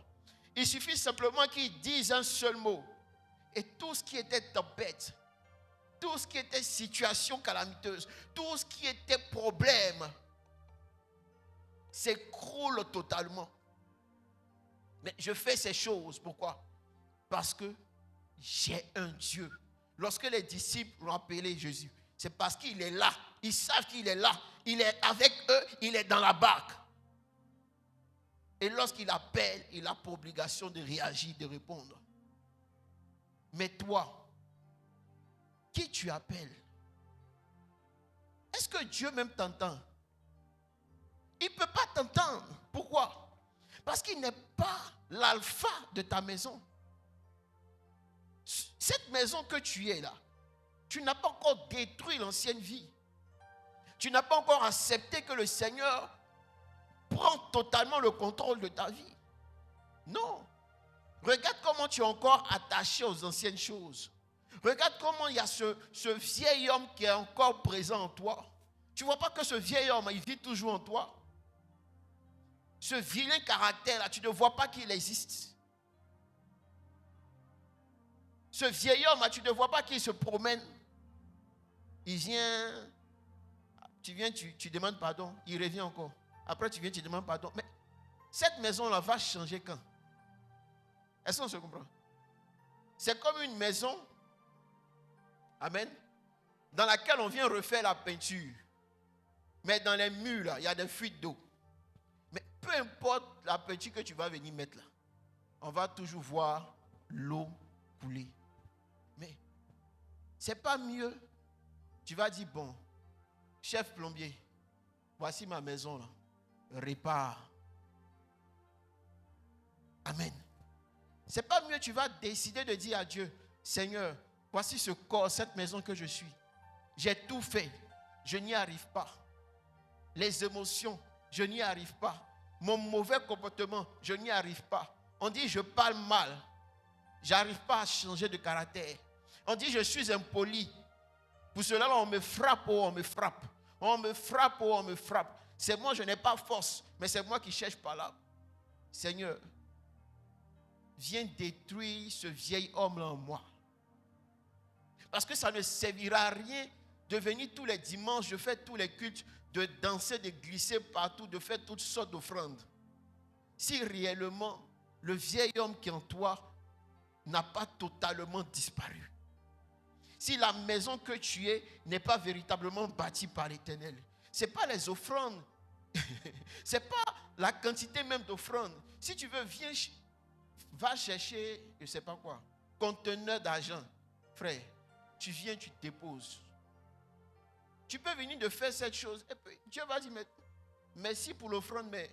Il suffit simplement qu'il dise un seul mot. Et tout ce qui était tempête, tout ce qui était situation calamiteuse, tout ce qui était problème, s'écroule totalement. Mais je fais ces choses, pourquoi? Parce que j'ai un Dieu. Lorsque les disciples l'ont appelé Jésus, c'est parce qu'il est là. Ils savent qu'il est là. Il est avec eux, il est dans la barque. Et lorsqu'il appelle, il a pour obligation de réagir, de répondre. Mais toi, qui tu appelles? Est-ce que Dieu même t'entend? Il ne peut pas t'entendre. Pourquoi? Parce qu'il n'est pas l'alpha de ta maison. Cette maison que tu es là, tu n'as pas encore détruit l'ancienne vie. Tu n'as pas encore accepté que le Seigneur prend totalement le contrôle de ta vie. Non. Regarde comment tu es encore attaché aux anciennes choses. Regarde comment il y a ce vieil homme qui est encore présent en toi. Tu ne vois pas que ce vieil homme, il vit toujours en toi. Ce vilain caractère-là, tu ne vois pas qu'il existe. Ce vieil homme, tu ne vois pas qu'il se promène. Il vient, tu demandes pardon, il revient encore. Après, tu viens, tu demandes pardon. Mais cette maison-là va changer quand? Est-ce qu'on se comprend? C'est comme une maison, amen, dans laquelle on vient refaire la peinture. Mais dans les murs, là, il y a des fuites d'eau. Mais peu importe la peinture que tu vas venir mettre là, on va toujours voir l'eau couler. Mais c'est pas mieux. Tu vas dire, bon, chef plombier, voici ma maison là. Répare. Amen. C'est pas mieux, tu vas décider de dire à Dieu, Seigneur, voici ce corps, cette maison que je suis. J'ai tout fait. Je n'y arrive pas. Les émotions, je n'y arrive pas. Mon mauvais comportement, je n'y arrive pas. On dit, je parle mal. J'arrive pas à changer de caractère. On dit, je suis impoli. Pour cela, on me frappe, on me frappe. On me frappe, on me frappe. C'est moi, je n'ai pas force, mais c'est moi qui cherche par là. Seigneur, viens détruire ce vieil homme-là en moi. Parce que ça ne servira à rien de venir tous les dimanches, de faire tous les cultes, de danser, de glisser partout, de faire toutes sortes d'offrandes. Si réellement le vieil homme qui est en toi n'a pas totalement disparu. Si la maison que tu es n'est pas véritablement bâtie par l'Éternel. Ce n'est pas les offrandes. Ce n'est pas la quantité même d'offrandes. Si tu veux, viens, va chercher, je ne sais pas quoi, conteneur d'argent. Frère, tu viens, tu te déposes. Tu peux venir de faire cette chose. Et puis, Dieu va dire, mais, merci pour l'offrande, mais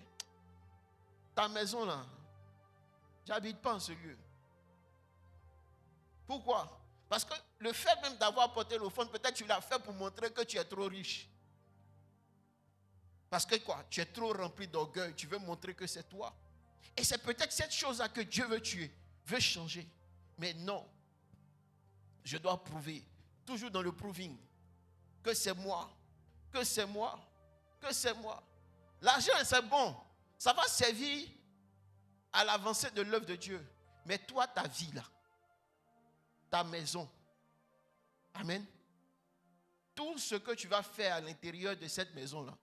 ta maison là, j'habite pas en ce lieu. Pourquoi? Parce que le fait même d'avoir apporté l'offrande, peut-être tu l'as fait pour montrer que tu es trop riche. Parce que quoi? Tu es trop rempli d'orgueil. Tu veux montrer que c'est toi. Et c'est peut-être cette chose-là que Dieu veut tuer, veut changer. Mais non. Je dois prouver, toujours dans le proving, que c'est moi, que c'est moi, que c'est moi. L'argent, c'est bon. Ça va servir à l'avancée de l'œuvre de Dieu. Mais toi, ta vie là, ta maison, amen. Tout ce que tu vas faire à l'intérieur de cette maison-là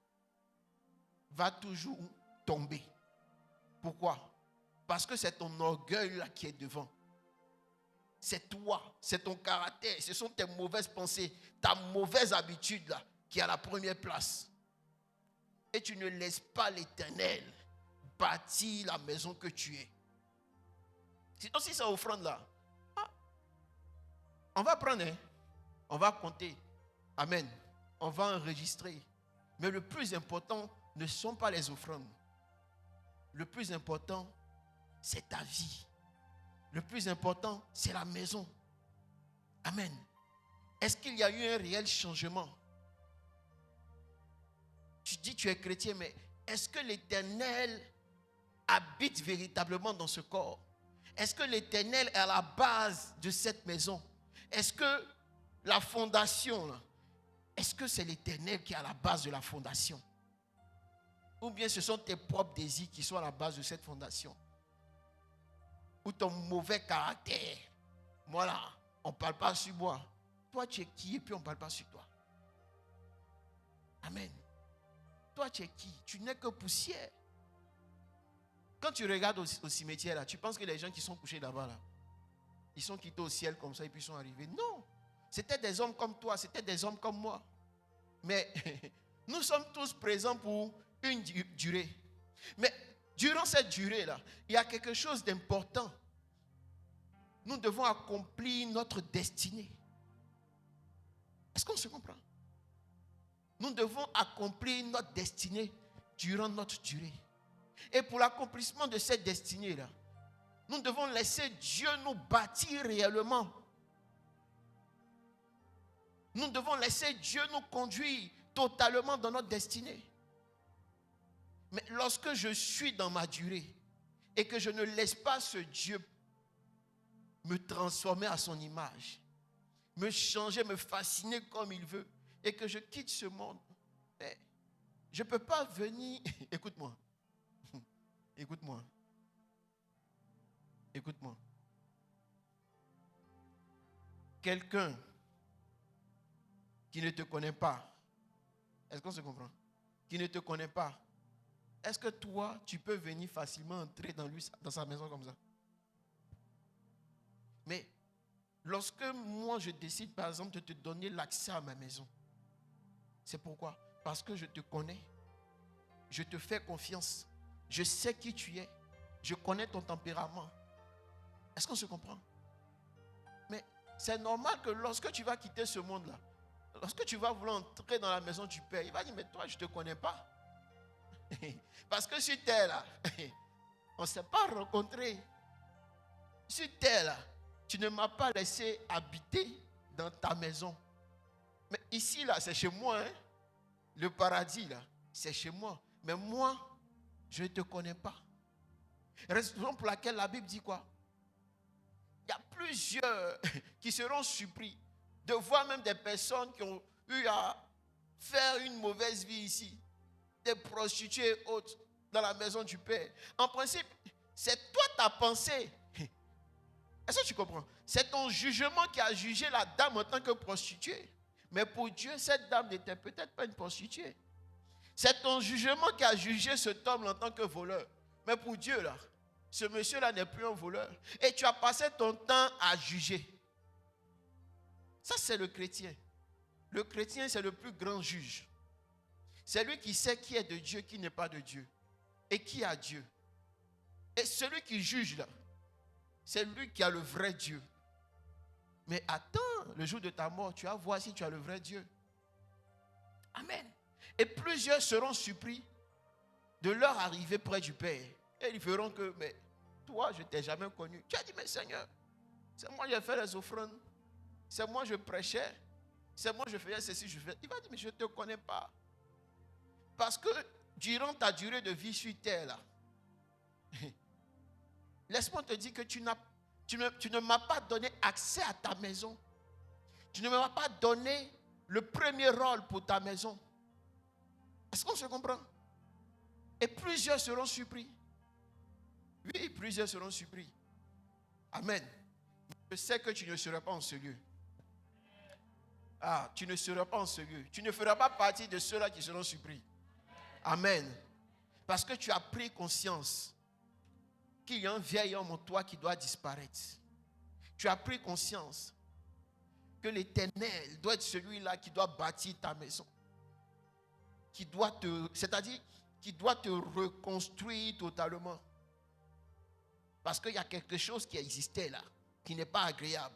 va toujours tomber. Pourquoi? Parce que c'est ton orgueil là qui est devant. C'est toi, c'est ton caractère, ce sont tes mauvaises pensées, ta mauvaise habitude là qui est à la première place. Et tu ne laisses pas l'Éternel bâtir la maison que tu es. Sinon, si c'est offrande là, on va prendre, on va compter. Amen. On va enregistrer. Mais le plus important ne sont pas les offrandes. Le plus important, c'est ta vie. Le plus important, c'est la maison. Amen. Est-ce qu'il y a eu un réel changement? Tu dis tu es chrétien, mais est-ce que l'Éternel habite véritablement dans ce corps? Est-ce que l'Éternel est à la base de cette maison? Est-ce que la fondation, là, est-ce que c'est l'Éternel qui est à la base de la fondation? Ou bien ce sont tes propres désirs qui sont à la base de cette fondation? Ou ton mauvais caractère? Voilà, on ne parle pas sur moi. Toi, tu es qui et puis on ne parle pas sur toi? Amen. Toi, tu es qui? Tu n'es que poussière. Quand tu regardes au cimetière, là, tu penses que les gens qui sont couchés là-bas, là, ils sont quittés au ciel comme ça et puis ils sont arrivés. Non. C'était des hommes comme toi, c'était des hommes comme moi. Mais nous sommes tous présents pour une durée. Mais durant cette durée-là, il y a quelque chose d'important. Nous devons accomplir notre destinée. Est-ce qu'on se comprend? Nous devons accomplir notre destinée durant notre durée. Et pour l'accomplissement de cette destinée-là, nous devons laisser Dieu nous bâtir réellement. Nous devons laisser Dieu nous conduire totalement dans notre destinée. Mais lorsque je suis dans ma durée et que je ne laisse pas ce Dieu me transformer à son image, me changer, me fasciner comme il veut, et que je quitte ce monde, je ne peux pas venir. Écoute-moi. Écoute-moi. Écoute-moi. Quelqu'un qui ne te connaît pas, est-ce qu'on se comprend? Qui ne te connaît pas, est-ce que toi, tu peux venir facilement entrer dans sa maison comme ça? Mais lorsque moi, je décide, par exemple, de te donner l'accès à ma maison, c'est pourquoi? Parce que je te connais. Je te fais confiance. Je sais qui tu es. Je connais ton tempérament. Est-ce qu'on se comprend? Mais c'est normal que lorsque tu vas quitter ce monde-là, lorsque tu vas vouloir entrer dans la maison du Père, il va dire, mais toi, je ne te connais pas. Parce que sur terre, là, on ne s'est pas rencontrés. Sur terre, là, tu ne m'as pas laissé habiter dans ta maison. Mais ici, là, c'est chez moi. Hein? Le paradis, là, c'est chez moi. Mais moi, je ne te connais pas. Raison pour laquelle la Bible dit quoi? Il y a plusieurs qui seront surpris de voir même des personnes qui ont eu à faire une mauvaise vie ici. Des prostituées et autres dans la maison du Père. En principe, c'est toi ta pensée. Est-ce que tu comprends? C'est ton jugement qui a jugé la dame en tant que prostituée. Mais pour Dieu, cette dame n'était peut-être pas une prostituée. C'est ton jugement qui a jugé cet homme en tant que voleur. Mais pour Dieu, là, ce monsieur-là n'est plus un voleur. Et tu as passé ton temps à juger. Ça, c'est le chrétien. Le chrétien, c'est le plus grand juge. C'est lui qui sait qui est de Dieu, qui n'est pas de Dieu. Et qui a Dieu. Et celui qui juge, là, c'est lui qui a le vrai Dieu. Mais attends, le jour de ta mort, tu vas voir si tu as le vrai Dieu. Amen. Et plusieurs seront surpris de leur arrivée près du Père. Et ils verront que, mais toi, je ne t'ai jamais connu. Tu as dit, mais Seigneur, c'est moi qui ai fait les offrandes. C'est moi je prêchais. C'est moi je faisais ceci, je faisais. Il va dire, mais je ne te connais pas. Parce que durant ta durée de vie sur terre, là, laisse-moi te dire que tu ne m'as pas donné accès à ta maison. Tu ne m'as pas donné le premier rôle pour ta maison. Est-ce qu'on se comprend? Et plusieurs seront surpris. Oui, plusieurs seront surpris. Amen. Je sais que tu ne seras pas en ce lieu. Ah, tu ne seras pas en ce lieu. Tu ne feras pas partie de ceux-là qui seront surpris. Amen. Parce que tu as pris conscience qu'il y a un vieil homme en toi qui doit disparaître. Tu as pris conscience que l'Éternel doit être celui-là qui doit bâtir ta maison. C'est-à-dire qui doit te reconstruire totalement. Parce qu'il y a quelque chose qui existait là, qui n'est pas agréable.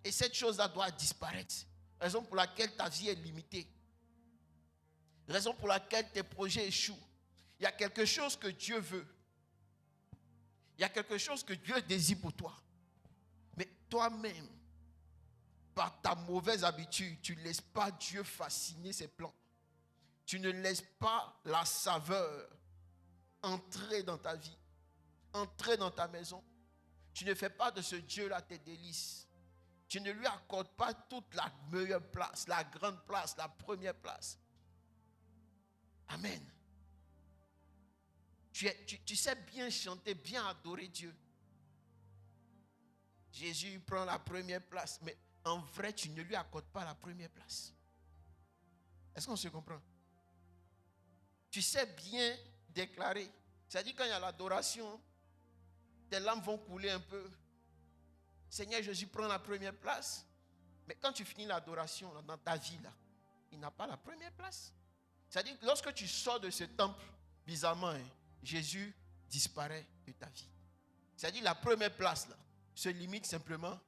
Et cette chose-là doit disparaître. Raison pour laquelle ta vie est limitée. Raison pour laquelle tes projets échouent. Il y a quelque chose que Dieu veut. Il y a quelque chose que Dieu désire pour toi. Mais toi-même, par ta mauvaise habitude, tu ne laisses pas Dieu fasciner ses plans. Tu ne laisses pas la saveur entrer dans ta vie, entrer dans ta maison. Tu ne fais pas de ce Dieu-là tes délices. Tu ne lui accordes pas toute la meilleure place, la grande place, la première place. Amen. Tu sais bien chanter, bien adorer Dieu. Jésus prend la première place, mais en vrai, tu ne lui accordes pas la première place. Est-ce qu'on se comprend? Tu sais bien déclarer. C'est-à-dire quand il y a l'adoration, tes larmes vont couler un peu. Seigneur Jésus prend la première place. Mais quand tu finis l'adoration dans ta vie, là, il n'a pas la première place. C'est-à-dire que lorsque tu sors de ce temple, bizarrement, Jésus disparaît de ta vie. C'est-à-dire la première place là, se limite simplement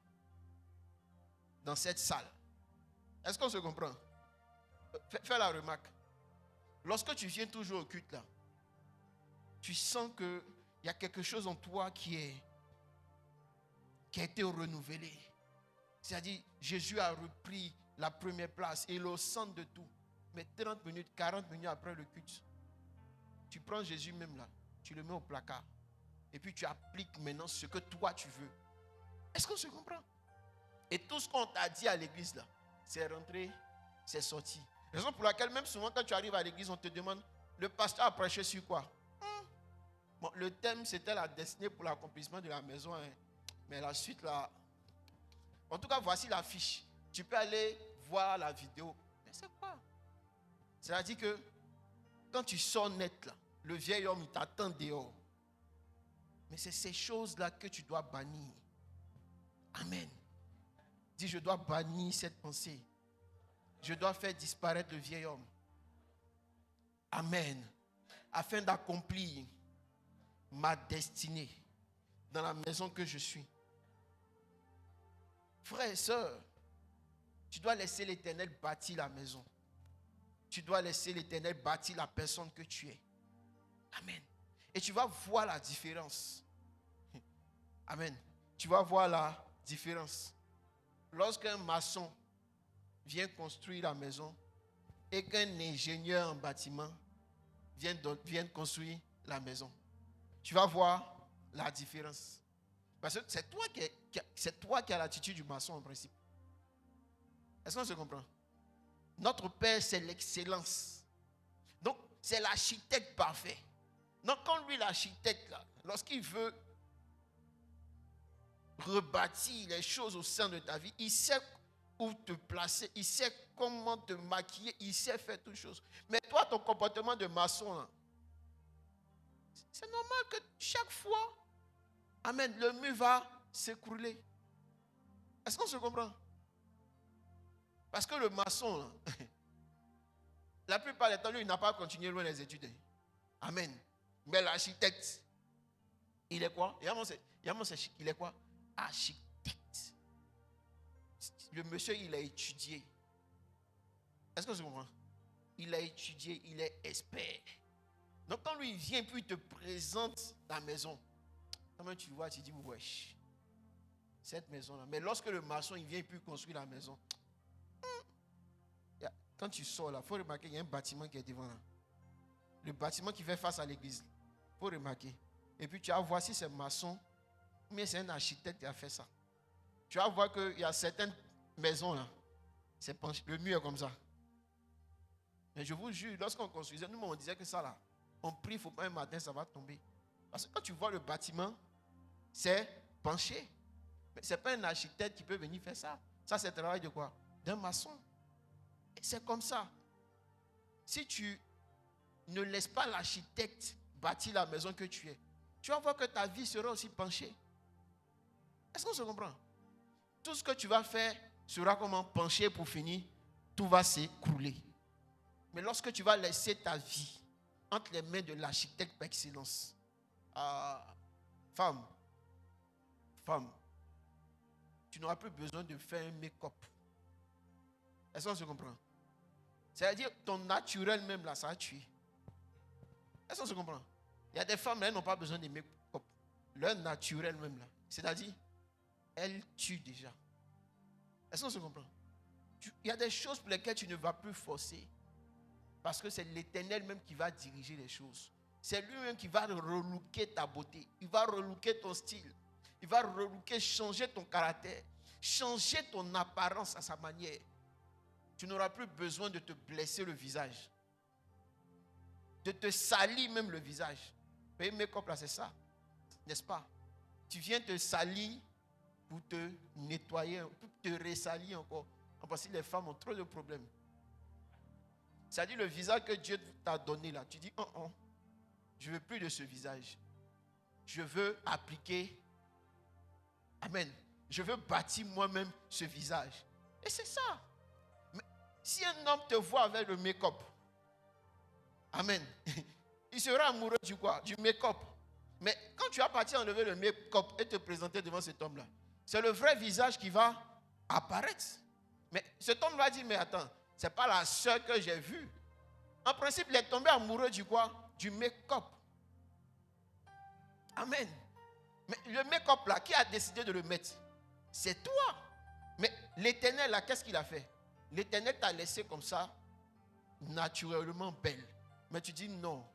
dans cette salle. Est-ce qu'on se comprend? Fais la remarque. Lorsque tu viens toujours au culte là, tu sens qu'il y a quelque chose en toi qui a été renouvelé. C'est-à-dire, Jésus a repris la première place et il est au centre de tout. Mais 30 minutes, 40 minutes après le culte, tu prends Jésus même là, tu le mets au placard. Et puis tu appliques maintenant ce que toi tu veux. Est-ce qu'on se comprend? Et tout ce qu'on t'a dit à l'église là, c'est rentré, c'est sorti. Raison pour laquelle même souvent quand tu arrives à l'église, on te demande, le pasteur a prêché sur quoi? Bon, le thème c'était la destinée pour l'accomplissement de la maison. Mais la suite là, en tout cas voici l'affiche. Tu peux aller voir la vidéo. Mais c'est quoi? C'est-à-dire que quand tu sors net là, le vieil homme il t'attend dehors. Mais c'est ces choses-là que tu dois bannir. Amen. Dis, je dois bannir cette pensée. Je dois faire disparaître le vieil homme. Amen. Afin d'accomplir ma destinée dans la maison que je suis. Frères et sœurs, tu dois laisser l'Éternel bâtir la maison. Tu dois laisser l'Éternel bâtir la personne que tu es. Amen. Et tu vas voir la différence. Amen. Tu vas voir la différence. Lorsqu'un maçon vient construire la maison et qu'un ingénieur en bâtiment vient construire la maison, tu vas voir la différence. Parce que c'est toi qui as l'attitude du maçon en principe. Est-ce qu'on se comprend? Notre Père, c'est l'excellence. Donc, c'est l'architecte parfait. Donc, quand lui, l'architecte, là, lorsqu'il veut rebâtir les choses au sein de ta vie, il sait où te placer, il sait comment te maquiller, il sait faire toutes choses. Mais toi, ton comportement de maçon, là, c'est normal que chaque fois, amen, le mur va s'écrouler. Est-ce qu'on se comprend? Parce que le maçon, là, la plupart du temps, lui, il n'a pas continué loin les études. Amen. Mais l'architecte, il est quoi? Il est quoi? Architecte. Le monsieur, il a étudié. Est-ce que vous comprenez? Il a étudié, il est expert. Donc quand lui il vient puis il te présente la maison, quand tu vois, tu dis wesh, cette maison là. Mais lorsque le maçon il vient puis construire la maison, quand tu sors là, il faut remarquer qu'il y a un bâtiment qui est devant là. Le bâtiment qui fait face à l'église. Il faut remarquer. Et puis tu vas voir si c'est maçon, mais c'est un architecte qui a fait ça. Tu vas voir qu'il y a certaines maisons là, c'est penché, le mur est comme ça. Mais je vous jure, lorsqu'on construisait, nous on disait que ça là, on prie, il ne faut pas un matin, ça va tomber. Parce que quand tu vois le bâtiment, c'est penché. Mais ce n'est pas un architecte qui peut venir faire ça. Ça, c'est le travail de quoi? D'un maçon. Et c'est comme ça. Si tu ne laisses pas l'architecte bâtir la maison que tu es, tu vas voir que ta vie sera aussi penchée. Est-ce qu'on se comprend? Tout ce que tu vas faire sera comment penché pour finir, tout va s'écrouler. Mais lorsque tu vas laisser ta vie entre les mains de l'architecte par excellence, femme, tu n'auras plus besoin de faire un make-up. Est-ce qu'on se comprend? C'est-à-dire ton naturel même là, ça a tué. Est-ce qu'on se comprend? Il y a des femmes, elles n'ont pas besoin de make-up. Leur naturel même là, c'est-à-dire, elles tuent déjà. Est-ce qu'on se comprend? Il y a des choses pour lesquelles tu ne vas plus forcer. Parce que c'est l'Éternel même qui va diriger les choses. C'est lui-même qui va relooker ta beauté. Il va relooker ton style. Il va relooker, changer ton caractère, changer ton apparence à sa manière. Tu n'auras plus besoin de te blesser le visage, de te salir même le visage. Vous voyez, make-up là, c'est ça, n'est-ce pas? Tu viens te salir pour te nettoyer, pour te ressalir encore. Parce que les femmes ont trop de problèmes. C'est-à-dire le visage que Dieu t'a donné là, tu dis, oh, je ne veux plus de ce visage. Je veux appliquer, amen, je veux bâtir moi-même ce visage. Et c'est ça. Mais si un homme te voit avec le make-up, amen, il sera amoureux du quoi? Du make-up. Mais quand tu vas partir enlever le make-up et te présenter devant cet homme-là, c'est le vrai visage qui va apparaître. Mais cet homme va dire, mais attends, ce n'est pas la soeur que j'ai vue. En principe, il est tombé amoureux du quoi? Du make-up. Amen. Mais le make-up là, qui a décidé de le mettre? C'est toi. Mais l'Éternel là, qu'est-ce qu'il a fait? L'Éternel t'a laissé comme ça, naturellement belle. Mais tu dis non,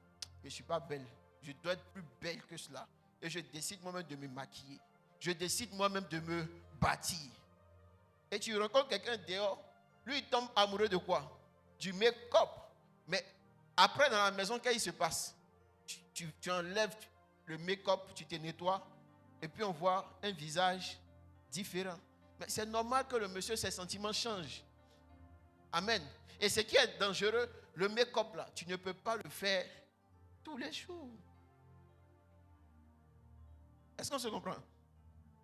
je ne suis pas belle. Je dois être plus belle que cela. Et je décide moi-même de me maquiller. Je décide moi-même de me bâtir. Et tu rencontres quelqu'un dehors, lui il tombe amoureux de quoi? Du make-up. Mais après dans la maison, qu'est-ce qui se passe? Tu enlèves le make-up, tu te nettoies, et puis on voit un visage différent. Mais c'est normal que le monsieur, ses sentiments changent. Amen. Et ce qui est dangereux, le make-up là, tu ne peux pas le faire tous les jours. Est-ce qu'on se comprend?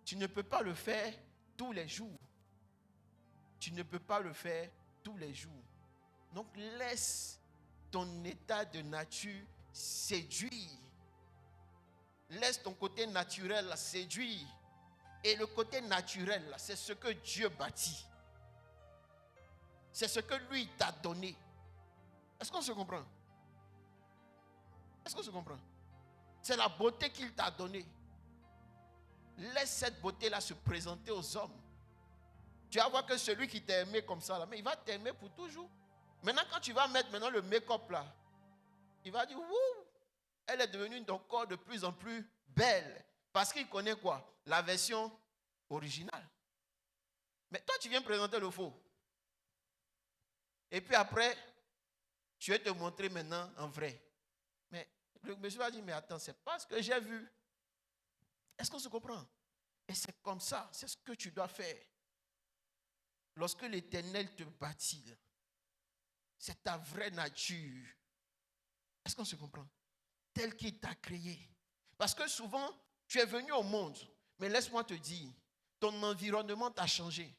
Tu ne peux pas le faire tous les jours. Tu ne peux pas le faire tous les jours. Donc laisse ton état de nature séduire. Laisse ton côté naturel séduire. Et le côté naturel, c'est ce que Dieu bâtit. C'est ce que lui t'a donné. Est-ce qu'on se comprend? Est-ce qu'on se comprend? C'est la beauté qu'il t'a donnée. Laisse cette beauté-là se présenter aux hommes. Tu vas voir que celui qui t'a aimé comme ça, là, mais il va t'aimer pour toujours. Maintenant, quand tu vas mettre maintenant le make-up là, il va dire, wouh, elle est devenue encore de plus en plus belle. Parce qu'il connaît quoi? La version originale. Mais toi, tu viens présenter le faux. Et puis après, tu vas te montrer maintenant en vrai. Mais le monsieur va dire, mais attends, c'est pas ce que j'ai vu. Est-ce qu'on se comprend? Et c'est comme ça, c'est ce que tu dois faire. Lorsque l'Éternel te bâtit, c'est ta vraie nature. Est-ce qu'on se comprend? Tel qu'il t'a créé. Parce que souvent, tu es venu au monde, mais laisse-moi te dire, ton environnement t'a changé.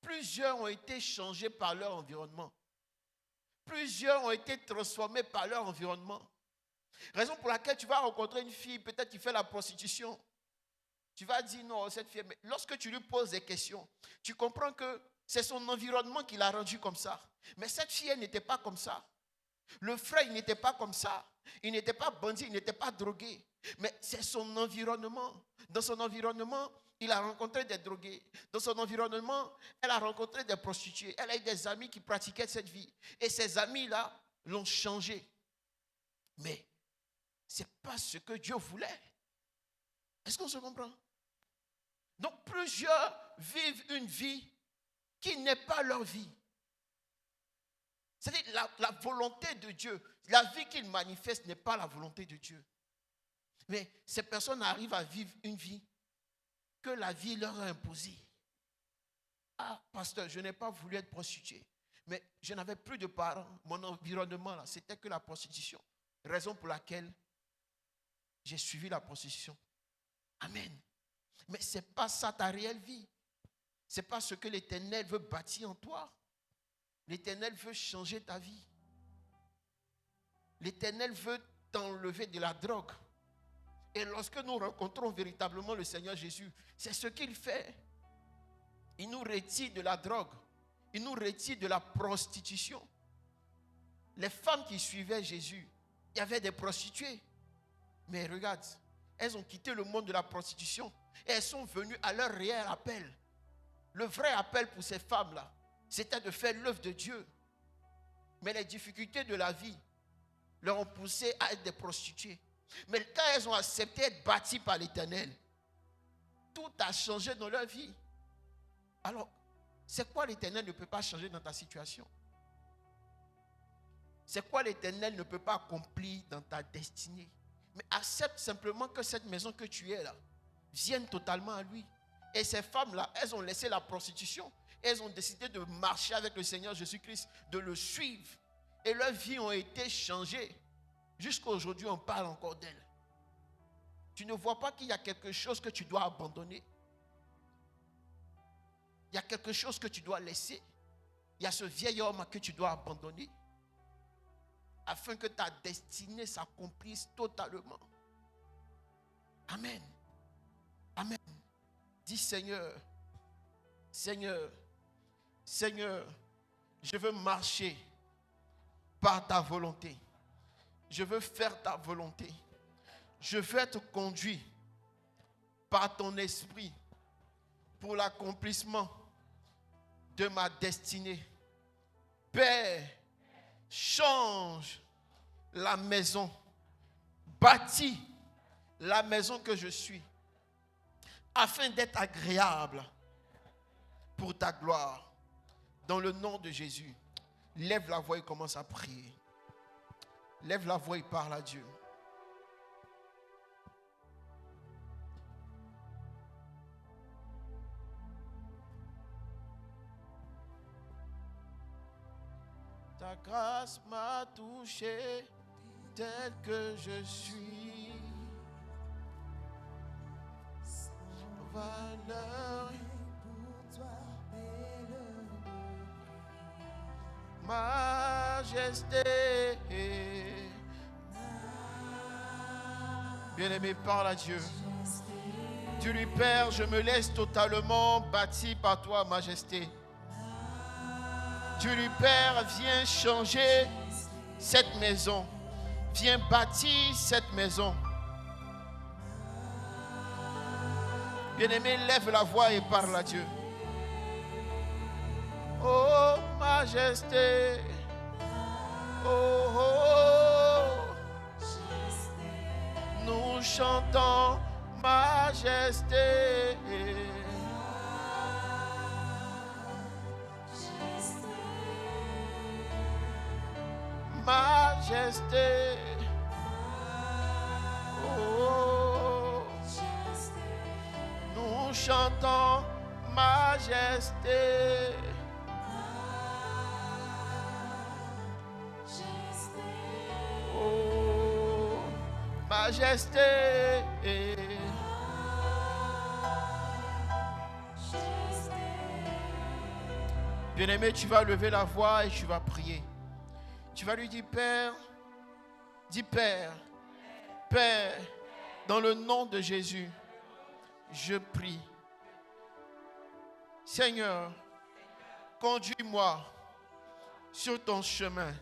Plusieurs ont été changés par leur environnement. Plusieurs ont été transformés par leur environnement. Raison pour laquelle tu vas rencontrer une fille, peut-être qui fait la prostitution. Tu vas dire non, cette fille. Mais lorsque tu lui poses des questions, tu comprends que c'est son environnement qui l'a rendu comme ça. Mais cette fille, elle n'était pas comme ça. Le frère, il n'était pas comme ça. Il n'était pas bandit, il n'était pas drogué. Mais c'est son environnement. Dans son environnement, il a rencontré des drogués. Dans son environnement, elle a rencontré des prostituées. Elle a eu des amis qui pratiquaient cette vie. Et ces amis-là l'ont changé. Mais ce n'est pas ce que Dieu voulait. Est-ce qu'on se comprend? Donc plusieurs vivent une vie qui n'est pas leur vie. C'est-à-dire la volonté de Dieu, la vie qu'ils manifestent n'est pas la volonté de Dieu. Mais ces personnes arrivent à vivre une vie que la vie leur a imposée. Ah, pasteur, je n'ai pas voulu être prostituée. Mais je n'avais plus de parents. Mon environnement, là, c'était que la prostitution. Raison pour laquelle j'ai suivi la prostitution. Amen. Mais ce n'est pas ça ta réelle vie. Ce n'est pas ce que l'Éternel veut bâtir en toi. L'Éternel veut changer ta vie. L'Éternel veut t'enlever de la drogue. Et lorsque nous rencontrons véritablement le Seigneur Jésus, c'est ce qu'il fait. Il nous retire de la drogue. Il nous retire de la prostitution. Les femmes qui suivaient Jésus, il y avait des prostituées. Mais regarde, elles ont quitté le monde de la prostitution et elles sont venues à leur réel appel. Le vrai appel pour ces femmes-là, c'était de faire l'œuvre de Dieu. Mais les difficultés de la vie leur ont poussé à être des prostituées. Mais quand elles ont accepté d'être bâties par l'Éternel, tout a changé dans leur vie. Alors, c'est quoi l'Éternel ne peut pas changer dans ta situation? C'est quoi l'Éternel ne peut pas accomplir dans ta destinée? Mais accepte simplement que cette maison que tu es là vienne totalement à lui. Et ces femmes-là, elles ont laissé la prostitution. Elles ont décidé de marcher avec le Seigneur Jésus-Christ, de le suivre. Et leurs vies ont été changées. Jusqu'à aujourd'hui, on parle encore d'elles. Tu ne vois pas qu'il y a quelque chose que tu dois abandonner? Il y a quelque chose que tu dois laisser. Il y a ce vieil homme que tu dois abandonner. Afin que ta destinée s'accomplisse totalement. Amen. Amen. Dis Seigneur, Seigneur, Seigneur, je veux marcher par ta volonté. Je veux faire ta volonté. Je veux être conduit par ton esprit pour l'accomplissement de ma destinée. Père, change la maison, bâtis la maison que je suis, afin d'être agréable pour ta gloire. Dans le nom de Jésus, lève la voix et commence à prier. Lève la voix et parle à Dieu. Ta grâce m'a touché tel que je suis. Valeur pour toi, majesté. Bien-aimé, parle à Dieu. Dis-lui, Père, je me laisse totalement bâti par toi, majesté. Dis-lui, Père, viens changer cette maison. Viens bâtir cette maison. Bien-aimé, lève la voix et parle à Dieu. Oh, majesté. Oh, oh. Nous chantons majesté. Majesté. Oh. Nous chantons majesté. Oh, majesté. Bien-aimé, tu vas lever la voix et tu vas prier. Tu vas lui dire, Père, dis Père, Père, dans le nom de Jésus, je prie. Seigneur, conduis-moi sur ton chemin.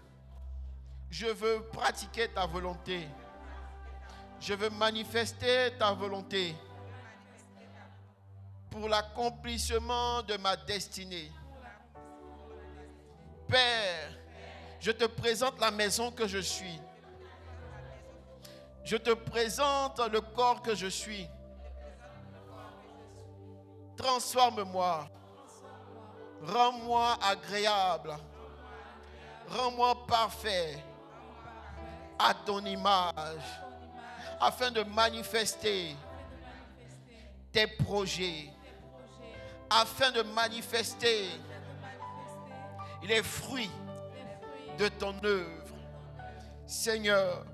Je veux pratiquer ta volonté. Je veux manifester ta volonté pour l'accomplissement de ma destinée. Père, je te présente la maison que je suis. Je te présente le corps que je suis. Transforme-moi. Rends-moi agréable. Rends-moi parfait à ton image, afin de manifester tes projets, afin de manifester les fruits de ton œuvre. Seigneur,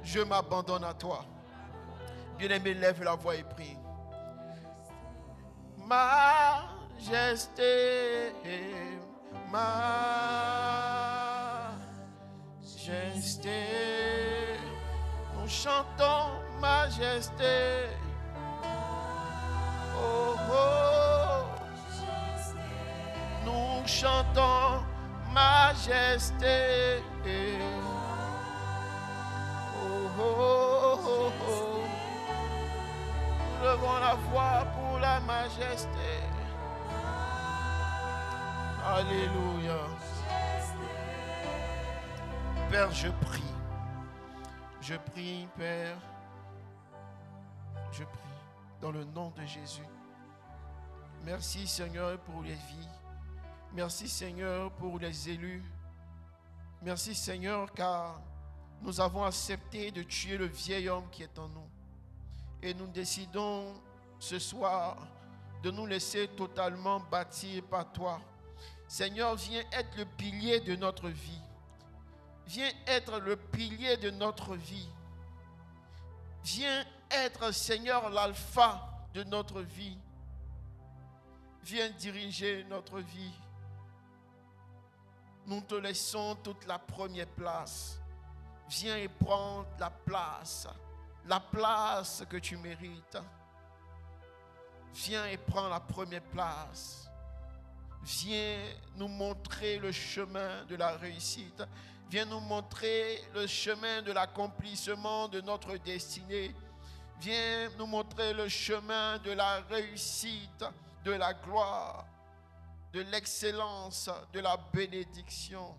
je m'abandonne à toi. Bien-aimé, lève la voix et prie. Majesté, majesté, nous chantons majesté. Oh, oh, nous chantons majesté. Oh, oh, oh, oh. Nous levons la voix pour la majesté. Alléluia. Père, je prie. Je prie, Père, je prie dans le nom de Jésus. Merci, Seigneur, pour les vies. Merci, Seigneur, pour les élus. Merci, Seigneur, car nous avons accepté de tuer le vieil homme qui est en nous. Et nous décidons ce soir de nous laisser totalement bâtir par toi. Seigneur, viens être le pilier de notre vie. Viens être le pilier de notre vie. Viens être, Seigneur, l'alpha de notre vie. Viens diriger notre vie. Nous te laissons toute la première place. Viens et prends la place que tu mérites. Viens et prends la première place. Viens nous montrer le chemin de la réussite. Viens nous montrer le chemin de l'accomplissement de notre destinée. Viens nous montrer le chemin de la réussite, de la gloire, de l'excellence, de la bénédiction.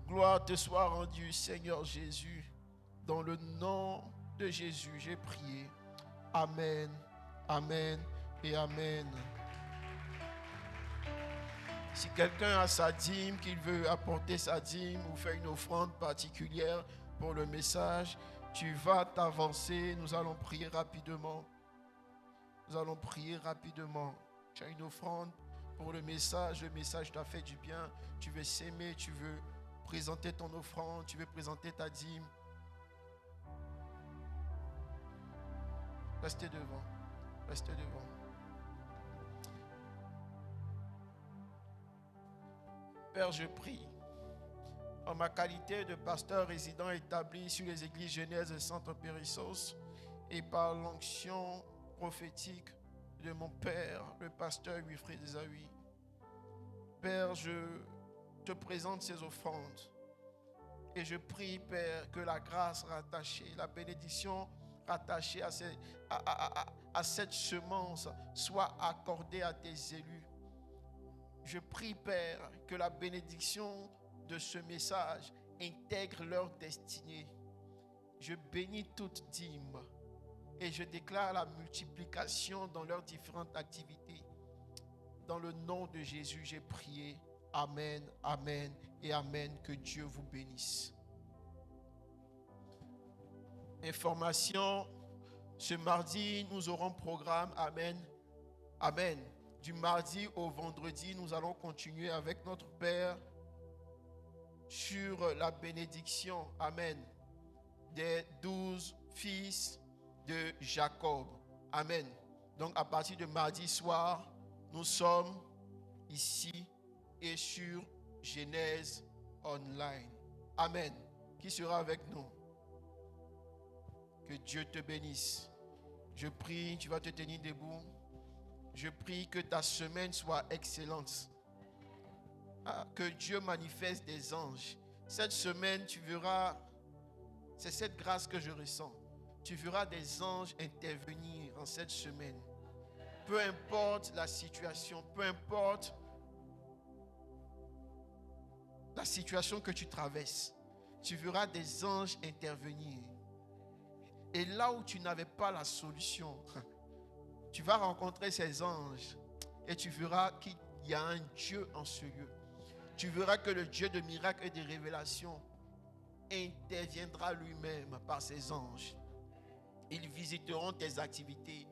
Gloire te soit rendue, Seigneur Jésus. Dans le nom de Jésus, j'ai prié. Amen, amen et amen. Si quelqu'un a sa dîme, qu'il veut apporter sa dîme ou faire une offrande particulière pour le message, tu vas t'avancer. Nous allons prier rapidement. Nous allons prier rapidement. Tu as une offrande pour le message t'a fait du bien. Tu veux s'aimer, tu veux présenter ton offrande, tu veux présenter ta dîme. Restez devant. Restez devant. Père, je prie, en ma qualité de pasteur résident établi sur les églises Genèse et Centre Périssos et par l'onction prophétique de mon Père, le pasteur Wilfrid Zawi. Père, je te présente ces offrandes et je prie, Père, que la grâce rattachée, la bénédiction rattachée à cette semence soit accordée à tes élus. Je prie, Père, que la bénédiction de ce message intègre leur destinée. Je bénis toute dîme et je déclare la multiplication dans leurs différentes activités. Dans le nom de Jésus, j'ai prié. Amen, amen et amen. Que Dieu vous bénisse. Information, ce mardi, nous aurons programme. Amen, amen. Du mardi au vendredi, nous allons continuer avec notre Père sur la bénédiction, amen, des 12 fils de Jacob. Amen. Donc à partir de mardi soir, nous sommes ici et sur Genèse Online. Amen. Qui sera avec nous? Que Dieu te bénisse. Je prie, tu vas te tenir debout. Je prie que ta semaine soit excellente. Que Dieu manifeste des anges. Cette semaine, tu verras, c'est cette grâce que je ressens. Tu verras des anges intervenir en cette semaine. Peu importe la situation, peu importe la situation que tu traverses, tu verras des anges intervenir. Et là où tu n'avais pas la solution, tu vas rencontrer ces anges et tu verras qu'il y a un Dieu en ce lieu. Tu verras que le Dieu de miracles et de révélations interviendra lui-même par ses anges. Ils visiteront tes activités.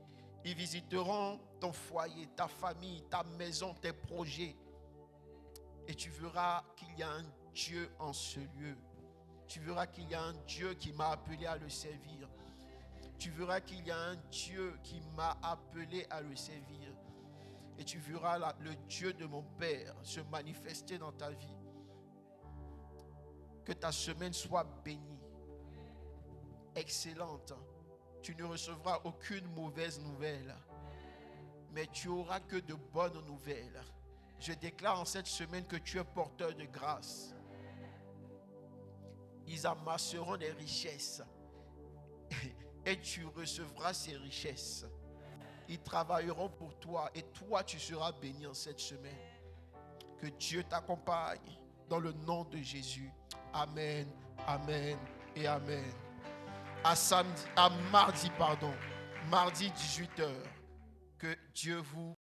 Ils visiteront ton foyer, ta famille, ta maison, tes projets. Et tu verras qu'il y a un Dieu en ce lieu. Tu verras qu'il y a un Dieu qui m'a appelé à le servir. Tu verras qu'il y a un Dieu qui m'a appelé à le servir. Et tu verras le Dieu de mon Père se manifester dans ta vie. Que ta semaine soit bénie, excellente. Tu ne recevras aucune mauvaise nouvelle, mais tu auras que de bonnes nouvelles. Je déclare en cette semaine que tu es porteur de grâce. Ils amasseront des richesses et tu recevras ces richesses. Ils travailleront pour toi et toi tu seras béni en cette semaine. Que Dieu t'accompagne dans le nom de Jésus. Amen, amen et et amen. À mardi, mardi 18h. Que Dieu vous